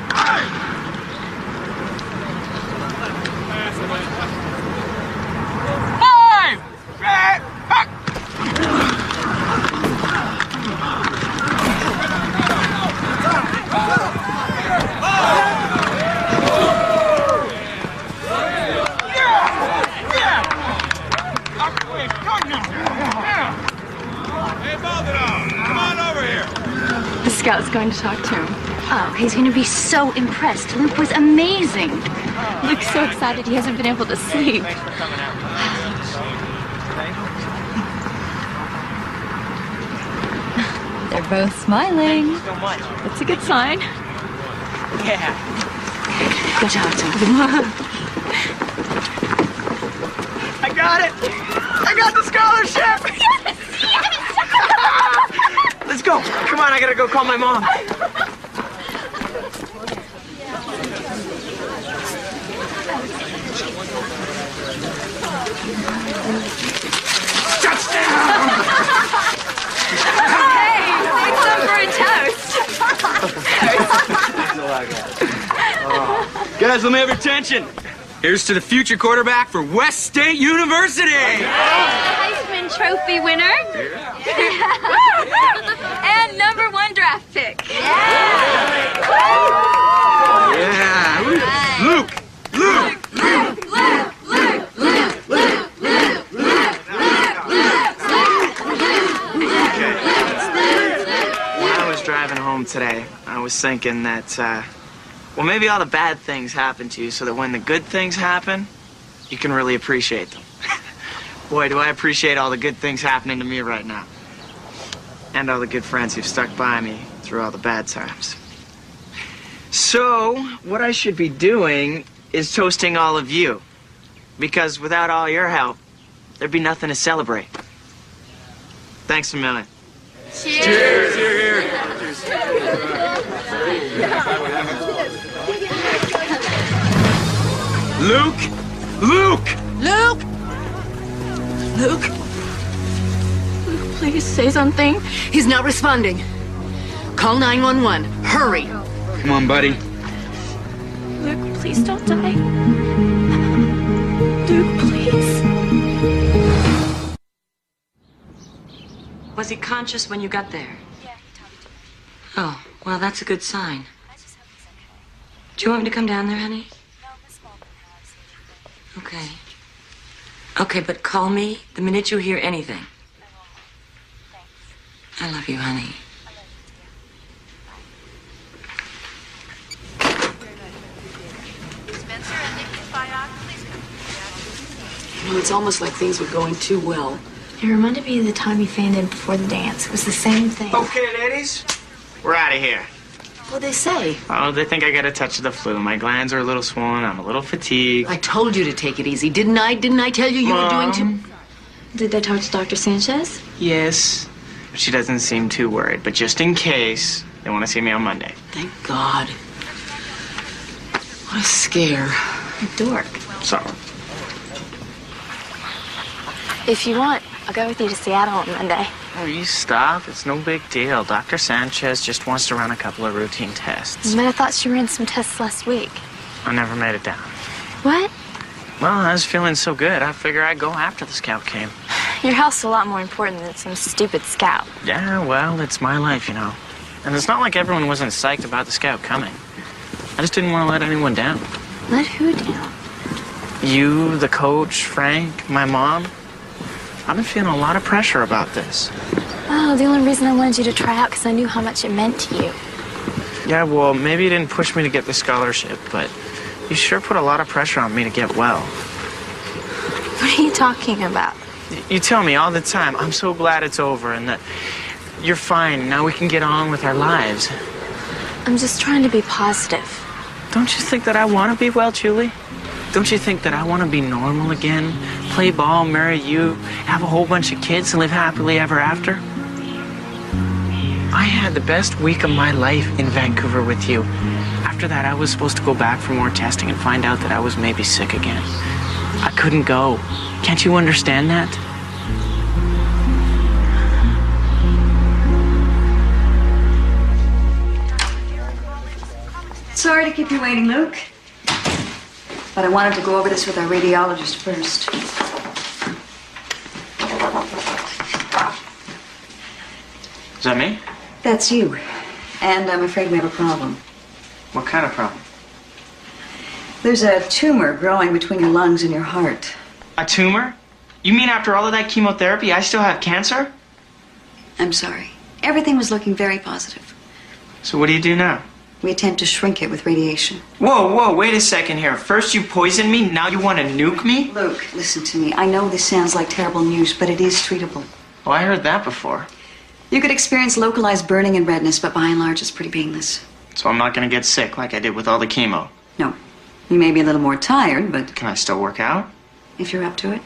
L: The scout's going to talk to him. Oh, he's going to be so impressed. Luke was amazing.
D: Luke's so excited he hasn't been able to sleep. They're both smiling. That's a good sign.
B: Yeah.
L: Go talk to him.
B: I got it! I got the scholarship!
L: Yes!
B: Let's go. Come on, I gotta go call my mom.
K: Hey, make some for a toast.
M: Guys, let me have your attention. Here's to the future quarterback for West State University.
K: Heisman Trophy winner. And #1 draft pick.
M: Yeah. Luke.
B: When I was driving home today, I was thinking that, well, maybe all the bad things happen to you so that when the good things happen, you can really appreciate them. Boy, do I appreciate all the good things happening to me right now. And all the good friends who've stuck by me through all the bad times. So, what I should be doing is toasting all of you. Because without all your help, there'd be nothing to celebrate. Thanks a million.
K: Cheers.
B: Cheers. Here. Luke! Luke!
D: Luke! Luke? Luke, please say something.
G: He's not responding. Call 911. Hurry.
M: Come on, buddy.
D: Luke, please don't die. Luke, please.
F: Was he conscious when you got there? Yeah, he talked to me. Oh, well, that's a good sign.
K: I just hope he's okay.
F: Do you want me to come down there, honey?
K: No, Miss Malden has.
F: Okay. Okay, but call me the minute you hear anything.
K: I will. Thanks.
F: I love you, honey.
J: Spencer and Nikki Fayok, please come.
G: Well, it's almost like things were going too well.
D: It reminded me of the time you fainted before the dance. It was the same thing.
B: Okay, ladies, we're out of here.
G: What'd they say?
B: Oh, they think I got a touch of the flu. My glands are a little swollen. I'm a little fatigued.
G: I told you to take it easy, didn't I? Didn't I tell you were doing too...
D: Did they talk to Dr. Sanchez?
B: Yes. She doesn't seem too worried, but just in case, they want to see me on Monday.
G: Thank God. What a scare.
D: A dork.
B: So,
D: If you want, I'll go with you to Seattle on Monday.
B: oh, you stop. It's no big deal. Dr. Sanchez just wants to run a couple of routine tests.
D: But I thought she ran some tests last week.
B: I never made it down.
D: What?
B: Well, I was feeling so good, I figure I'd go after the scout came.
D: Your health's a lot more important than some stupid scout.
B: Yeah, well, it's my life, you know. And it's not like everyone wasn't psyched about the scout coming. I just didn't want to let anyone down.
L: Let who down?
B: You, the coach, Frank, my mom. I've been feeling a lot of pressure about this.
L: Oh, the only reason I wanted you to try out because I knew how much it meant to you.
B: Yeah, well, maybe you didn't push me to get the scholarship, but you sure put a lot of pressure on me to get well.
L: What are you talking about?
B: You tell me all the time, I'm so glad it's over and that you're fine. Now we can get on with our lives.
L: I'm just trying to be positive.
B: Don't you think that I want to be well, Julie? Don't you think that I want to be normal again? Play ball, marry you, have a whole bunch of kids, and live happily ever after? I had the best week of my life in Vancouver with you. After that, I was supposed to go back for more testing and find out that I was maybe sick again. I couldn't go. Can't you understand that?
I: Sorry to keep you waiting, Luke. But I wanted to go over this with our radiologist first.
B: Is that me?
I: That's you. And I'm afraid we have a problem.
B: What kind of problem?
I: There's a tumor growing between your lungs and your heart.
B: A tumor? You mean after all of that chemotherapy, I still have cancer?
I: I'm sorry. Everything was looking very positive.
B: So what do you do now?
I: We attempt to shrink it with radiation.
B: Whoa, wait a second here. First you poisoned me, now you want to nuke me?
I: Luke, listen to me. I know this sounds like terrible news, but it is treatable.
B: Oh, I heard that before.
I: You could experience localized burning and redness, but by and large, it's pretty painless.
B: So I'm not going to get sick like I did with all the chemo?
I: No. You may be a little more tired, but...
B: Can I still work out?
I: If you're up to it.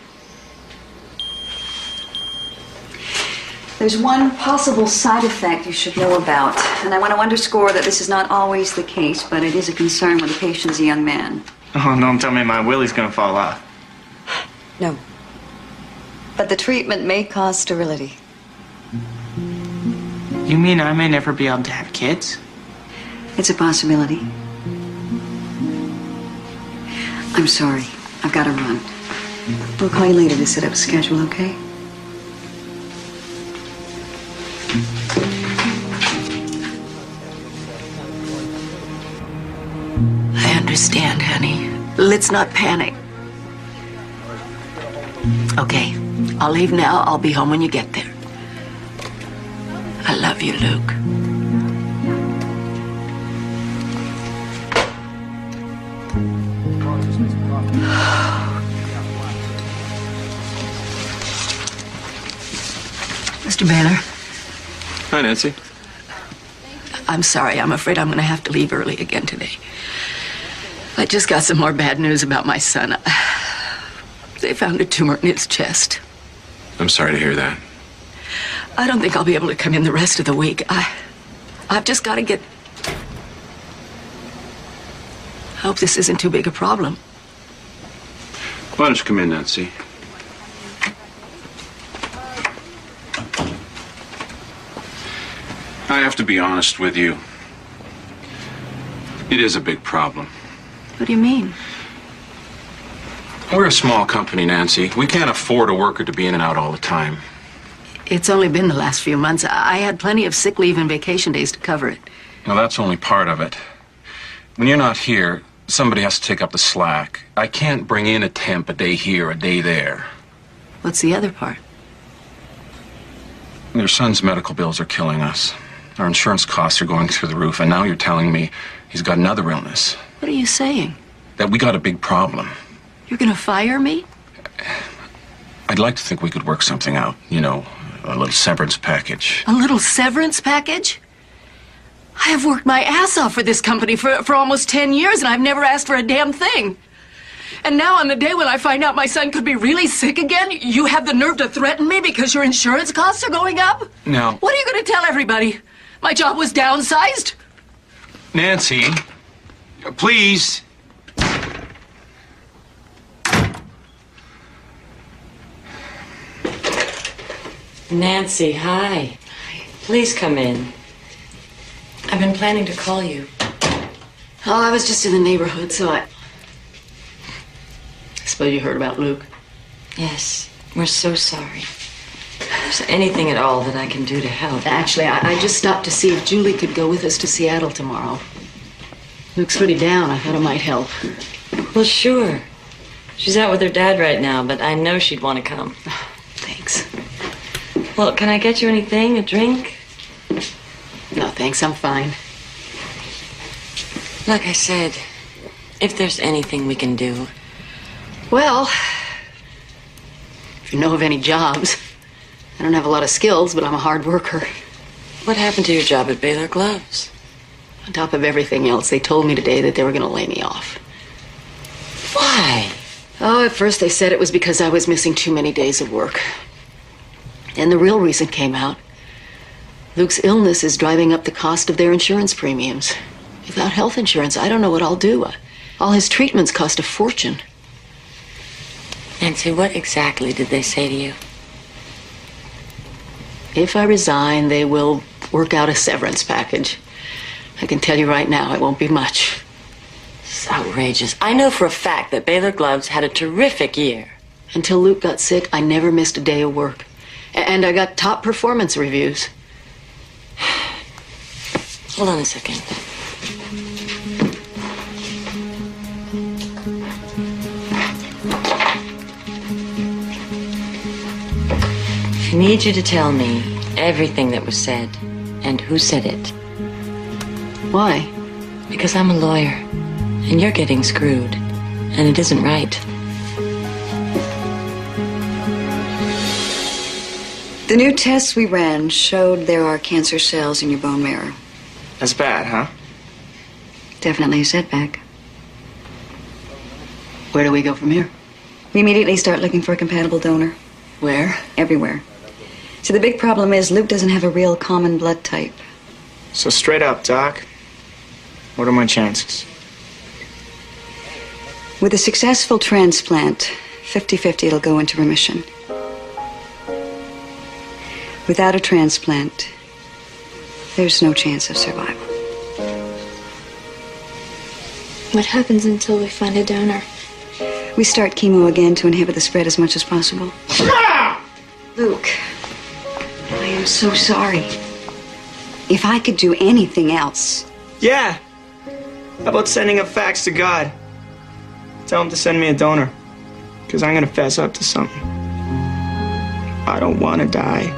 I: There's one possible side effect you should know about, and I want to underscore that this is not always the case, but it is a concern when the patient's a young man.
B: Oh, don't tell me my willy's gonna fall off.
I: No. But the treatment may cause sterility.
B: You mean I may never be able to have kids?
I: It's a possibility. I'm sorry. I've got to run. We'll call you later to set up a schedule, okay?
G: I understand, honey. Let's not panic. Okay, I'll leave now. I'll be home when you get there. I love you, Luke. Mr. Baylor.
O: Hi, Nancy.
G: I'm sorry. I'm afraid I'm going to have to leave early again today. I just got some more bad news about my son. They found a tumor in his chest.
O: I'm sorry to hear that.
G: I don't think I'll be able to come in the rest of the week. I've just got to get... I hope this isn't too big a problem.
O: Why don't you come in, Nancy? I have to be honest with you. It is a big problem.
G: What do you mean?
O: We're a small company, Nancy. We can't afford a worker to be in and out all the time.
G: It's only been the last few months. I had plenty of sick leave and vacation days to cover it.
O: Now, that's only part of it. When you're not here, somebody has to take up the slack. I can't bring in a temp a day here, a day there.
G: What's the other part?
O: Your son's medical bills are killing us. Our insurance costs are going through the roof, and now you're telling me he's got another illness.
G: What are you saying?
O: That we got a big problem.
G: You're gonna fire me?
O: I'd like to think we could work something out. You know, a little severance package.
G: A little severance package? I have worked my ass off for this company for almost 10 years, and I've never asked for a damn thing. And now on the day when I find out my son could be really sick again, you have the nerve to threaten me because your insurance costs are going up?
O: No.
G: What are you going to tell everybody? My job was downsized?
O: Nancy, please.
F: Nancy, hi. Please come in. I've been planning to call you.
G: Oh, I was just in the neighborhood, so I suppose you heard about Luke.
F: Yes, we're so sorry. Is there anything at all that I can do to help?
G: Actually, I just stopped to see if Julie could go with us to Seattle tomorrow. Luke's pretty down. I thought it might help.
F: Well, sure. She's out with her dad right now, but I know she'd want to come.
G: Thanks.
F: Well, can I get you anything? A drink?
G: No, thanks. I'm fine.
F: Like I said, if there's anything we can do.
G: Well, if you know of any jobs. I don't have a lot of skills, but I'm a hard worker.
F: What happened to your job at Baylor Gloves?
G: On top of everything else, they told me today that they were going to lay me off.
F: Why?
G: Oh, at first they said it was because I was missing too many days of work. And the real reason came out. Luke's illness is driving up the cost of their insurance premiums. Without health insurance, I don't know what I'll do. All his treatments cost a fortune.
F: Nancy, what exactly did they say to you?
G: If I resign, they will work out a severance package. I can tell you right now, it won't be much.
F: It's outrageous. I know for a fact that Baylor Gloves had a terrific year.
G: Until Luke got sick, I never missed a day of work. And I got top performance reviews.
F: Hold on a second. I need you to tell me everything that was said and who said it.
G: Why?
F: Because I'm a lawyer and you're getting screwed and it isn't right.
I: The new tests we ran showed there are cancer cells in your bone marrow.
B: That's bad, huh?
I: Definitely a setback.
G: Where do we go from here?
I: We immediately start looking for a compatible donor.
G: Where?
I: Everywhere. So the big problem is Luke doesn't have a real common blood type.
B: So straight up, Doc, what are my chances?
I: With a successful transplant, 50-50 it'll go into remission. Without a transplant, there's no chance of survival.
H: What happens until we find a donor?
I: We start chemo again to inhibit the spread as much as possible. Luke, I am so sorry. If I could do anything else.
B: Yeah. How about sending a fax to God? Tell him to send me a donor. Because I'm going to fess up to something. I don't want to die.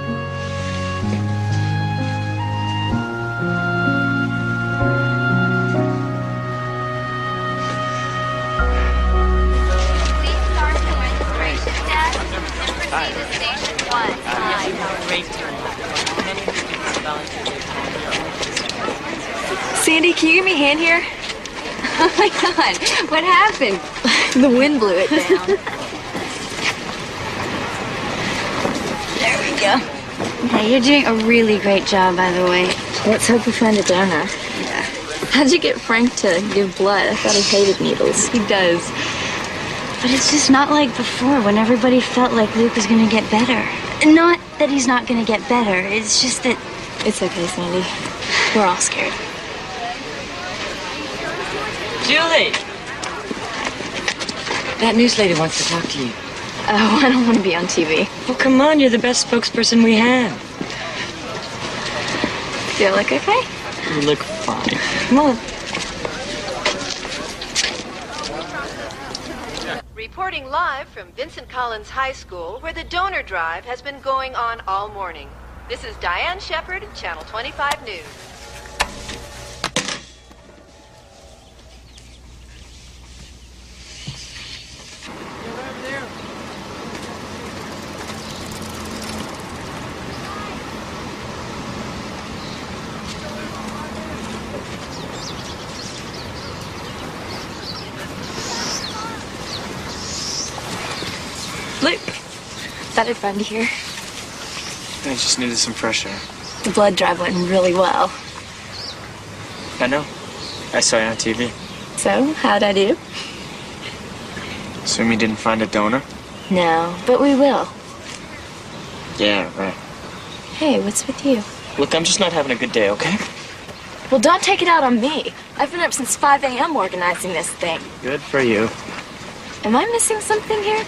K: Sandy, can you give me a hand here?
L: Oh my God, what happened?
K: The wind blew it down.
L: There we go. Hey, you're doing a really great job, by the way.
D: Let's hope we find a donor.
L: Yeah.
D: How'd you get Frank to give blood? I thought he hated needles.
L: He does. But it's just not like before when everybody felt like Luke was going to get better. Not that he's not going to get better. It's just that...
D: It's okay, Sandy. We're all scared.
F: Julie! That news lady wants to talk to you.
D: Oh, I don't want to be on TV.
F: Well, come on, you're the best spokesperson we have.
D: Do I look okay?
B: You look fine.
D: Come on.
P: Reporting live from Vincent Collins High School, where the donor drive has been going on all morning. This is Diane Shepard, Channel 25 News.
D: Luke, thought I'd find you here.
B: I just needed some fresh air.
D: The blood drive went really well.
B: I know. I saw you on TV.
D: So, how'd I do?
B: Assume you didn't find a donor?
D: No, but we will.
B: Yeah, right.
D: Hey, what's with you?
B: Look, I'm just not having a good day, okay?
D: Well, don't take it out on me. I've been up since 5 a.m. organizing this thing.
B: Good for you.
D: Am I missing something here?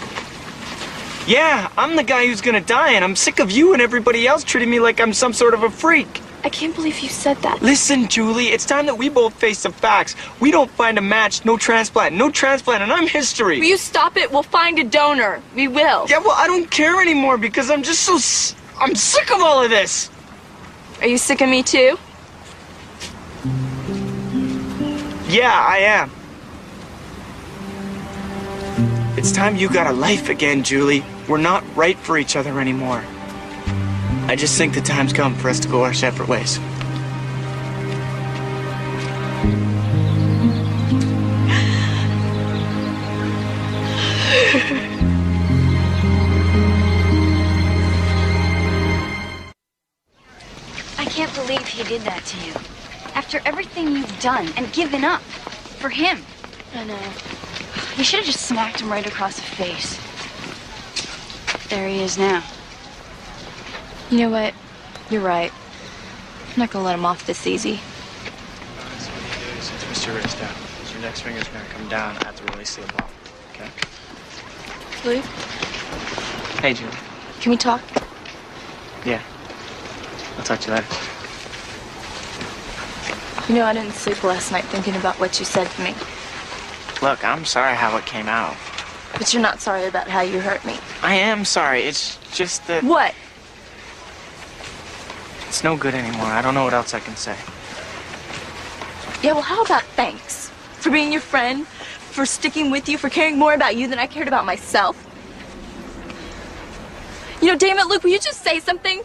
B: Yeah, I'm the guy who's gonna die, and I'm sick of you and everybody else treating me like I'm some sort of a freak.
D: I can't believe you said that.
B: Listen, Julie, it's time that we both face the facts. We don't find a match, no transplant, and I'm history.
D: Will you stop it? We'll find a donor. We will.
B: Yeah, well, I don't care anymore because I'm just I'm sick of all of this.
D: Are you sick of me too?
B: Yeah, I am. It's time you got a life again, Julie. We're not right for each other anymore. I just think the time's come for us to go our separate ways.
L: I can't believe he did that to you. After everything you've done and given up for him.
D: I know.
L: You should have just smacked him right across the face. There he is now.
D: You know what? You're right. I'm not gonna let him off this easy.
B: Twist your wrist down. So your next finger's gonna come down after we release the ball. Okay?
D: Luke,
B: Hey, Julie.
D: can we talk?
B: Yeah. I'll talk to you later.
D: You know, I didn't sleep last night thinking about what you said to me.
B: Look, I'm sorry how it came out.
D: But you're not sorry about how you hurt me.
B: I am sorry. It's just that...
D: What?
B: It's no good anymore. I don't know what else I can say.
D: Yeah, well, how about thanks? For being your friend, for sticking with you, for caring more about you than I cared about myself. You know, damn it, Luke, will you just say something?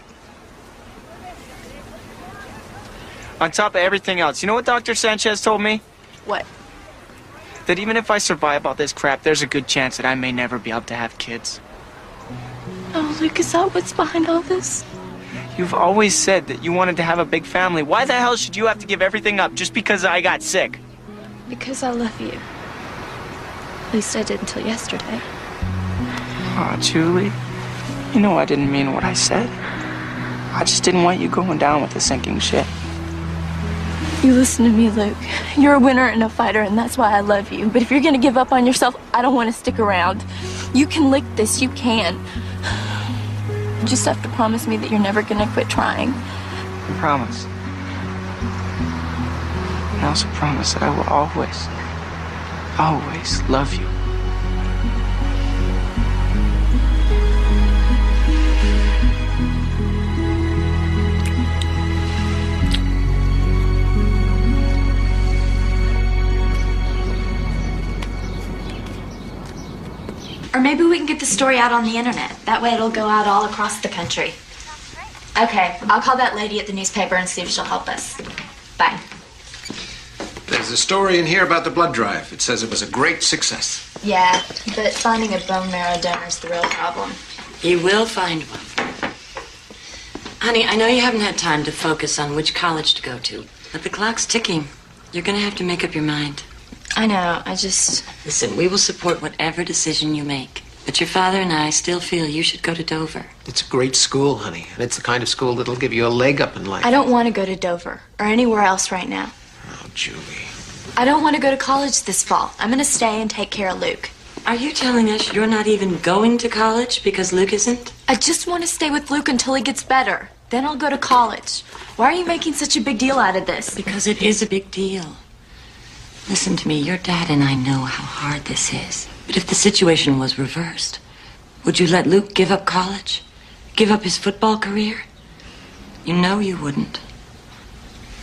B: On top of everything else, you know what Dr. Sanchez told me?
D: What?
B: That even if I survive all this crap, there's a good chance that I may never be able to have kids.
D: Oh, Luke, is that what's behind all this?
B: You've always said that you wanted to have a big family. Why the hell should you have to give everything up just because I got sick?
D: Because I love you. At least I did until yesterday.
B: Aw, Julie. You know I didn't mean what I said. I just didn't want you going down with the sinking ship.
D: You listen to me, Luke. You're a winner and a fighter, and that's why I love you. But if you're gonna give up on yourself, I don't want to stick around. You can lick this, you can. You just have to promise me that you're never gonna quit trying.
B: I promise. I also promise that I will always love you.
Q: Or maybe we can get the story out on the internet. That way it'll go out all across the country. Okay, I'll call that lady at the newspaper and see if she'll help us. Bye.
E: There's a story in here about the blood drive. It says it was a great success.
Q: Yeah, but finding a bone marrow donor is the real problem.
F: You will find one. Honey, I know you haven't had time to focus on which college to go to, but the clock's ticking. You're gonna have to make up your mind.
Q: I know, I just...
F: Listen, we will support whatever decision you make. But your father and I still feel you should go to Dover.
E: It's a great school, honey, and it's the kind of school that'll give you a leg up in life.
Q: I don't want to go to Dover or anywhere else right now.
E: Oh, Julie.
Q: I don't want to go to college this fall. I'm going to stay and take care of Luke.
F: Are you telling us you're not even going to college because Luke isn't?
Q: I just want to stay with Luke until he gets better. Then I'll go to college. Why are you making such a big deal out of this?
F: Because it is a big deal. Listen to me, your dad and I know how hard this is. But if the situation was reversed, would you let Luke give up college? Give up his football career? You know you wouldn't.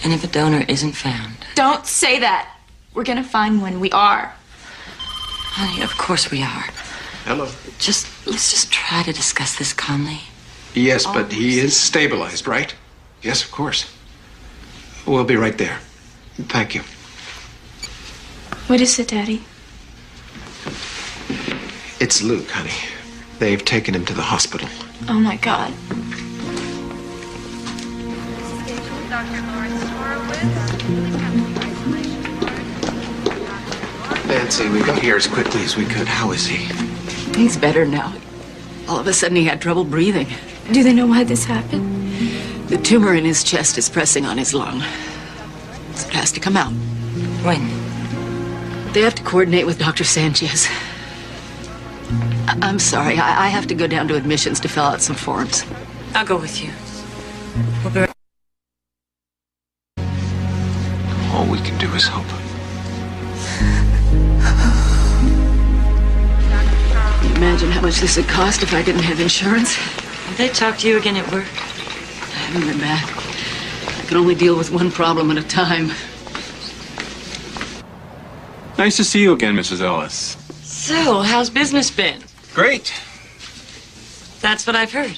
F: And if a donor isn't found...
Q: Don't say that. We're gonna find one. We are.
F: Honey, of course we are.
E: Hello.
F: Let's just try to discuss this calmly.
E: Yes, but he is stabilized, right? Yes, of course. We'll be right there. Thank you.
D: What is it, Daddy?
E: It's Luke, honey. They've taken him to the hospital.
D: Oh, my God.
E: Nancy, we got here as quickly as we could. How is he?
G: He's better now. All of a sudden, he had trouble breathing.
D: Do they know why this happened?
G: The tumor in his chest is pressing on his lung. So it has to come out.
F: When?
G: They have to coordinate with Dr. Sanchez. I'm sorry. I have to go down to admissions to fill out some forms.
F: I'll go with you. We'll be right
G: how much this would cost if I didn't have insurance?
F: Did they talk to you again at work?
G: I haven't been back. I can only deal with one problem at a time.
O: Nice to see you again, Mrs. Ellis.
F: So, how's business been?
O: Great.
F: That's what I've heard.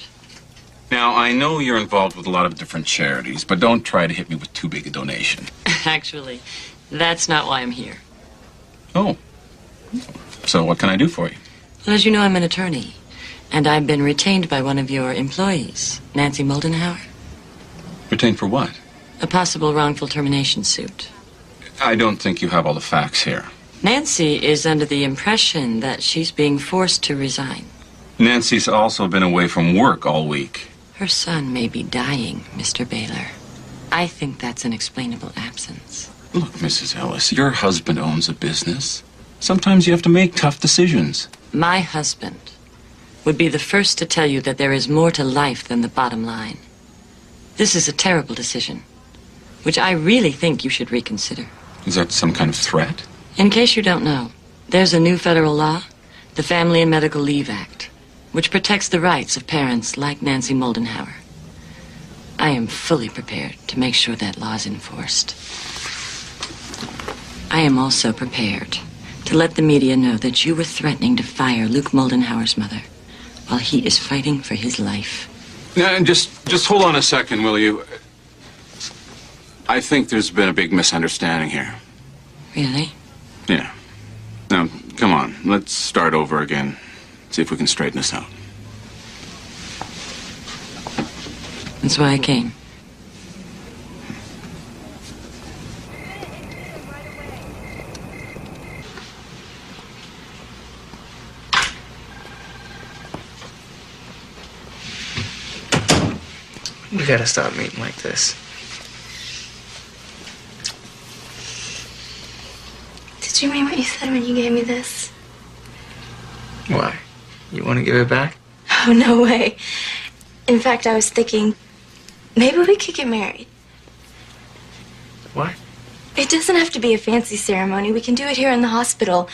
O: Now, I know you're involved with a lot of different charities, but don't try to hit me with too big a donation.
F: Actually, that's not why I'm here.
O: Oh. So what can I do for you?
F: Well, as you know, I'm an attorney, and I've been retained by one of your employees, Nancy Moldenhauer.
O: Retained for what?
F: A possible wrongful termination suit.
O: I don't think you have all the facts here.
F: Nancy is under the impression that she's being forced to resign.
O: Nancy's also been away from work all week.
F: Her son may be dying, Mr. Baylor. I think that's an explainable absence.
O: Look, Mrs. Ellis, your husband owns a business. Sometimes you have to make tough decisions.
F: My husband would be the first to tell you that there is more to life than the bottom line. This is a terrible decision, which I really think you should reconsider.
O: Is that some kind of threat?
F: In case you don't know, there's a new federal law, the Family and Medical Leave Act, which protects the rights of parents like Nancy Moldenhauer. I am fully prepared to make sure that law is enforced. I am also prepared to let the media know that you were threatening to fire Luke Moldenhauer's mother while he is fighting for his life.
O: Now, just hold on a second, will you? I think there's been a big misunderstanding here.
F: Really?
O: Yeah. Now, come on, let's start over again. See if we can straighten this out.
F: That's why I came.
B: We gotta stop meeting like this.
D: Did you mean what you said when you gave me this?
B: Why? You want to give it back?
D: Oh, no way. In fact, I was thinking, maybe we could get married.
B: What?
D: It doesn't have to be a fancy ceremony. We can do it here in the hospital.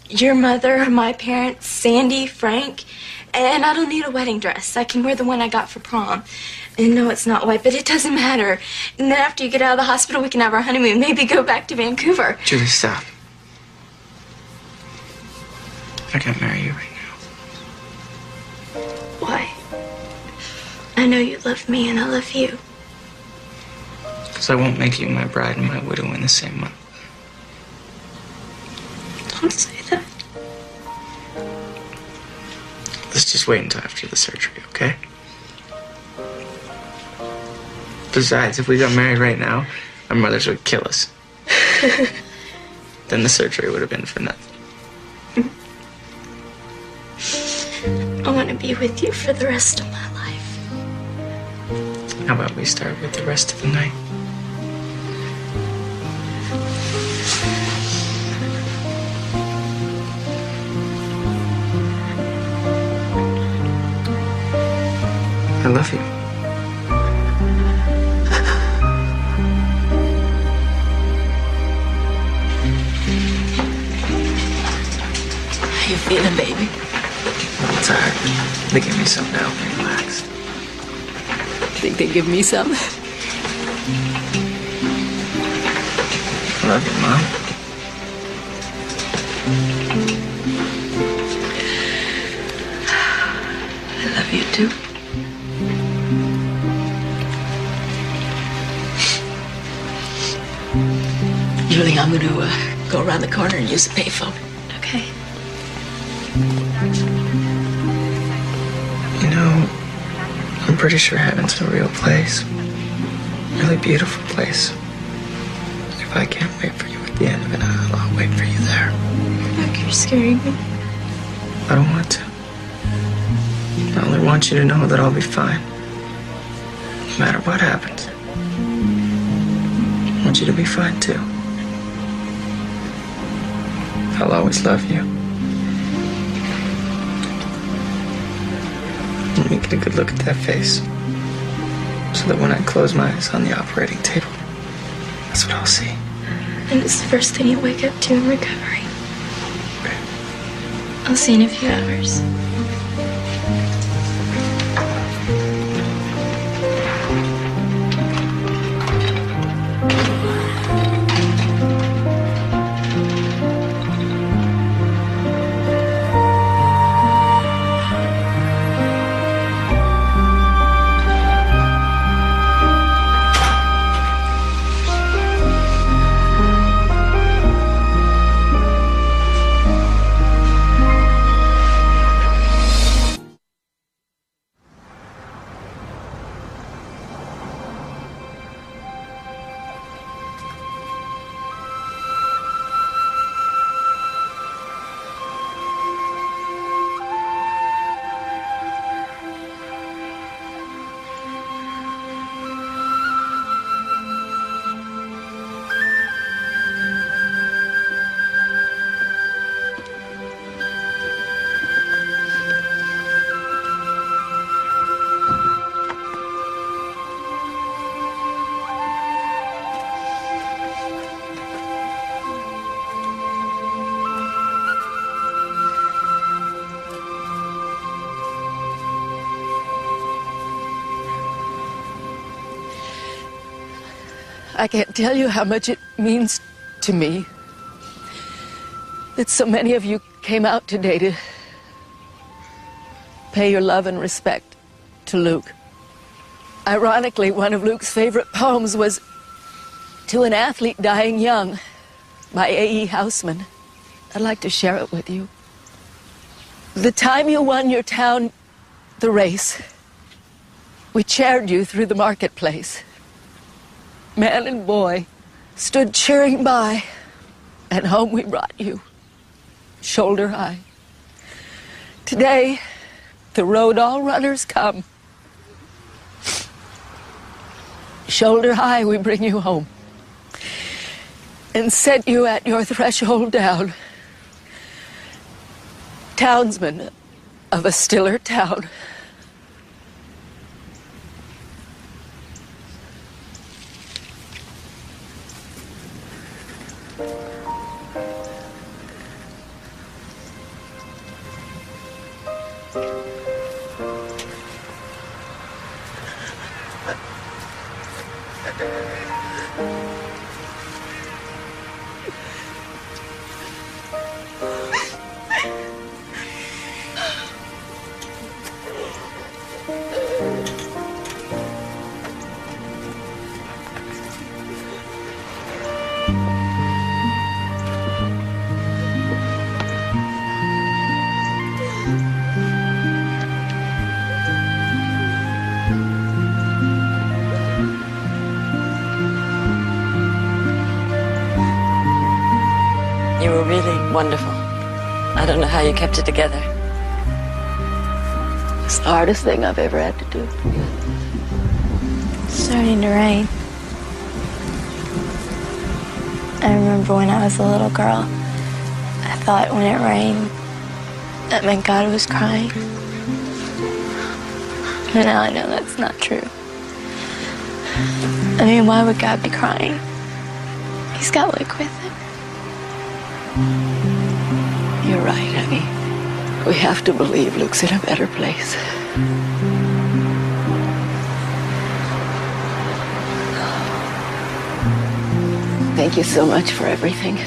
D: Your mother, my parents, Sandy, Frank. And I don't need a wedding dress. I can wear the one I got for prom. And no, it's not white, but it doesn't matter. And then after you get out of the hospital, we can have our honeymoon. Maybe go back to Vancouver.
B: Julie, stop. I can't marry you right now.
D: Why? I know you love me and I love you.
B: Because I won't make you my bride and my widow in the same month.
D: Don't say that.
B: Let's just wait until after the surgery, okay? Besides, if we got married right now, our mothers would kill us. Then the surgery would have been for nothing.
D: I want to be with you for the rest of my life.
B: How about we start with the rest of the night? I love you.
G: How you feeling, baby?
B: I'm tired. They give me something to help me relax.
G: Think they give me some?
B: I love you, Mom.
G: I love you too. Julie, I'm going to go around the corner and use the payphone.
D: Okay.
B: You know, I'm pretty sure heaven's a real place. Really beautiful place. If I can't wait for you at the end of it, I'll wait for you there.
D: Look, you're scaring me.
B: I don't want to. I only want you to know that I'll be fine. No matter what happens. I want you to be fine too. I'll always love you. Let me get a good look at that face. So that when I close my eyes on the operating table, that's what I'll see.
D: And it's the first thing you wake up to in recovery. I'll see you in a few hours.
R: I can't tell you how much it means to me that so many of you came out today to pay your love and respect to Luke. Ironically, one of Luke's favorite poems was To an Athlete Dying Young by A.E. Houseman. I'd like to share it with you. The time you won your town the race, we cheered you through the marketplace. Man and boy stood cheering by, and home we brought you, shoulder high. Today, the road all runners come. Shoulder high we bring you home and set you at your threshold down, townsman of a stiller town.
F: You were really wonderful. I don't know how you kept it together.
R: It's the hardest thing I've ever had to do.
H: It's starting to rain. I remember when I was a little girl, I thought when it rained, that meant God was crying. But now I know that's not true. I mean, why would God be crying? He's got Luke with him.
R: You're right, honey. We have to believe Luke's in a better place. Thank you so much for everything.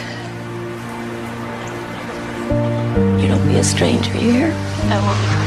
R: You don't be a stranger, you hear?
H: I won't.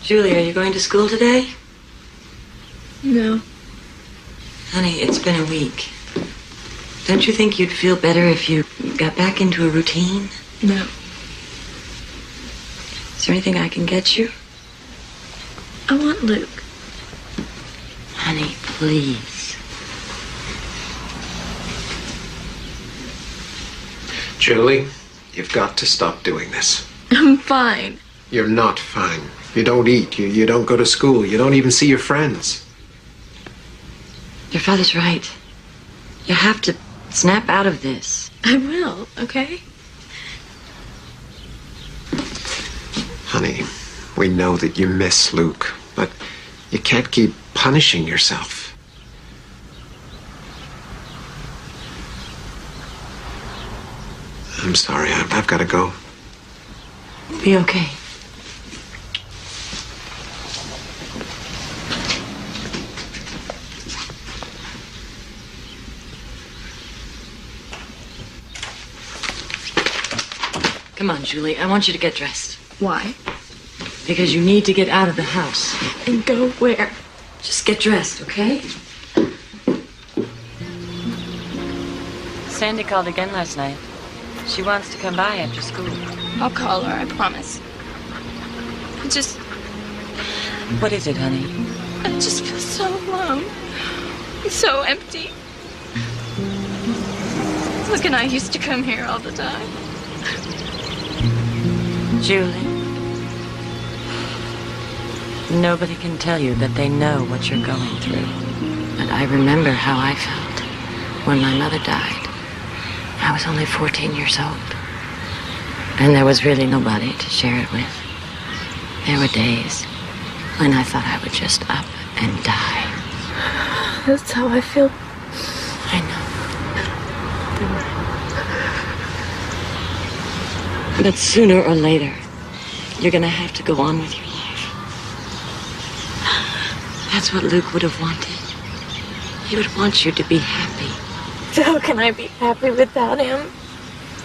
F: Julie, are you going to school today?
H: No.
F: Honey, it's been a week. Don't you think you'd feel better if you got back into a routine?
H: No.
F: Is there anything I can get you?
H: I want Luke.
F: Honey, please.
E: Julie, you've got to stop doing this.
H: I'm fine.
E: You're not fine. You don't eat. You don't go to school. You don't even see your friends.
F: Your father's right. You have to snap out of this.
H: I will, okay?
E: Honey, we know that you miss Luke, but you can't keep punishing yourself. I'm sorry. I've got to go.
F: Be okay. Come on, Julie. I want you to get dressed.
H: Why?
F: Because you need to get out of the house.
H: And go where?
F: Just get dressed, okay? Sandy called again last night. She wants to come by after school.
H: I'll call her, I promise. I just...
F: What is it, honey?
H: I just feel so alone. So empty. Luke and I used to come here all the time.
F: Julie, nobody can tell you that they know what you're going through. But I remember how I felt when my mother died. I was only 14 years old. And there was really nobody to share it with. There were days when I thought I would just up and die.
H: That's how I feel.
F: I know. But sooner or later, you're gonna have to go on with your life. That's what Luke would have wanted. He would want you to be happy.
H: How can I be happy without him?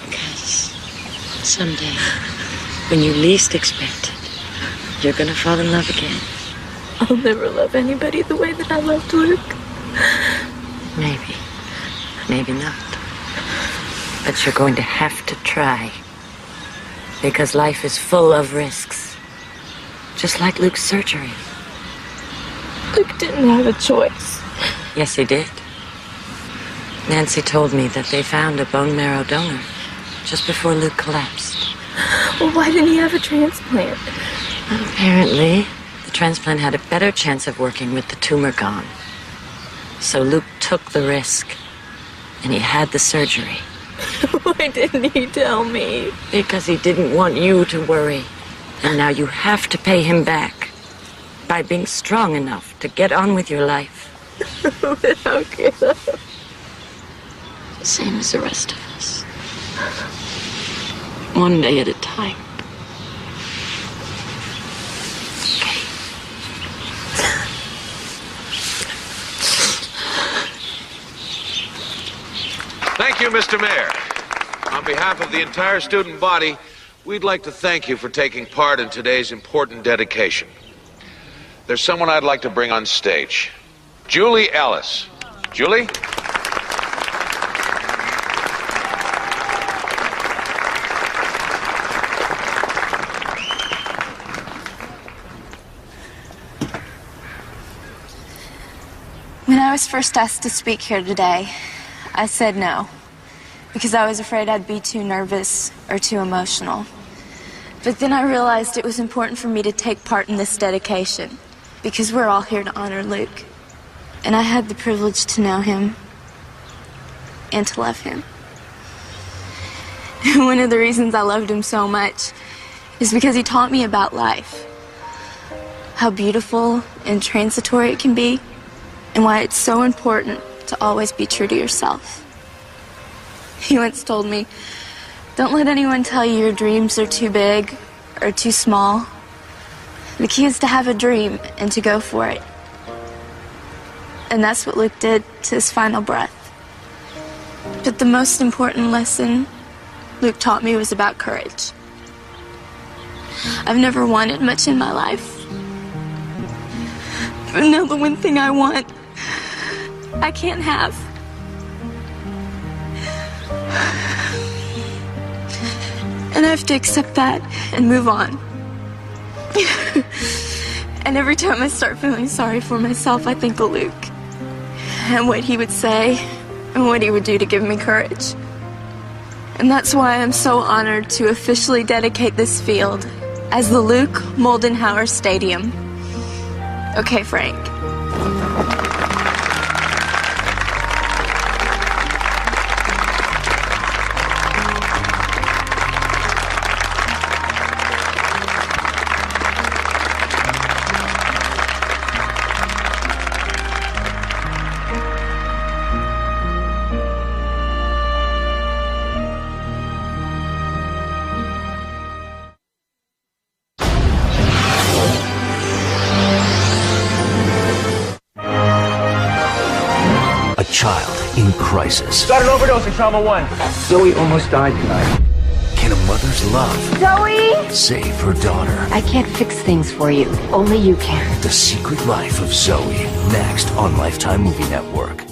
F: Because someday, when you least expect it, you're gonna fall in love again.
H: I'll never love anybody the way that I loved Luke.
F: Maybe. Maybe not. But you're going to have to try. Because life is full of risks. Just like Luke's surgery.
H: Luke didn't have a choice.
F: Yes, he did. Nancy told me that they found a bone marrow donor just before Luke collapsed.
H: Well, why didn't he have a transplant?
F: Well, apparently, the transplant had a better chance of working with the tumor gone. So Luke took the risk, and he had the surgery.
H: Why didn't he tell me?
F: Because he didn't want you to worry. And now you have to pay him back by being strong enough to get on with your life.
H: But how can I?
F: Same as the rest of us. One day at a time. Okay.
A: Thank you, Mr. Mayor. On behalf of the entire student body, we'd like to thank you for taking part in today's important dedication. There's someone I'd like to bring on stage. Julie Ellis. Julie?
D: When I was first asked to speak here today, I said no, because I was afraid I'd be too nervous or too emotional. But then I realized it was important for me to take part in this dedication, because we're all here to honor Luke. And I had the privilege to know him and to love him. And one of the reasons I loved him so much is because he taught me about life, how beautiful and transitory it can be, and why it's so important to always be true to yourself. He once told me, don't let anyone tell you your dreams are too big or too small. The key is to have a dream and to go for it. And that's what Luke did to his final breath. But the most important lesson Luke taught me was about courage. I've never wanted much in my life. But now the one thing I want, I can't have. And I have to accept that and move on. And every time I start feeling sorry for myself, I think of Luke and what he would say and what he would do to give me courage. And that's why I'm so honored to officially dedicate this field as the Luke Moldenhauer Stadium. Okay, Frank.
S: Child in crisis.
B: Got an overdose in trauma 1.
S: Zoe almost died tonight. Can a mother's love
L: Zoe!
S: save her daughter?
L: I can't fix things for you. Only you can.
S: The Secret Life of Zoe. Next on Lifetime Movie Network.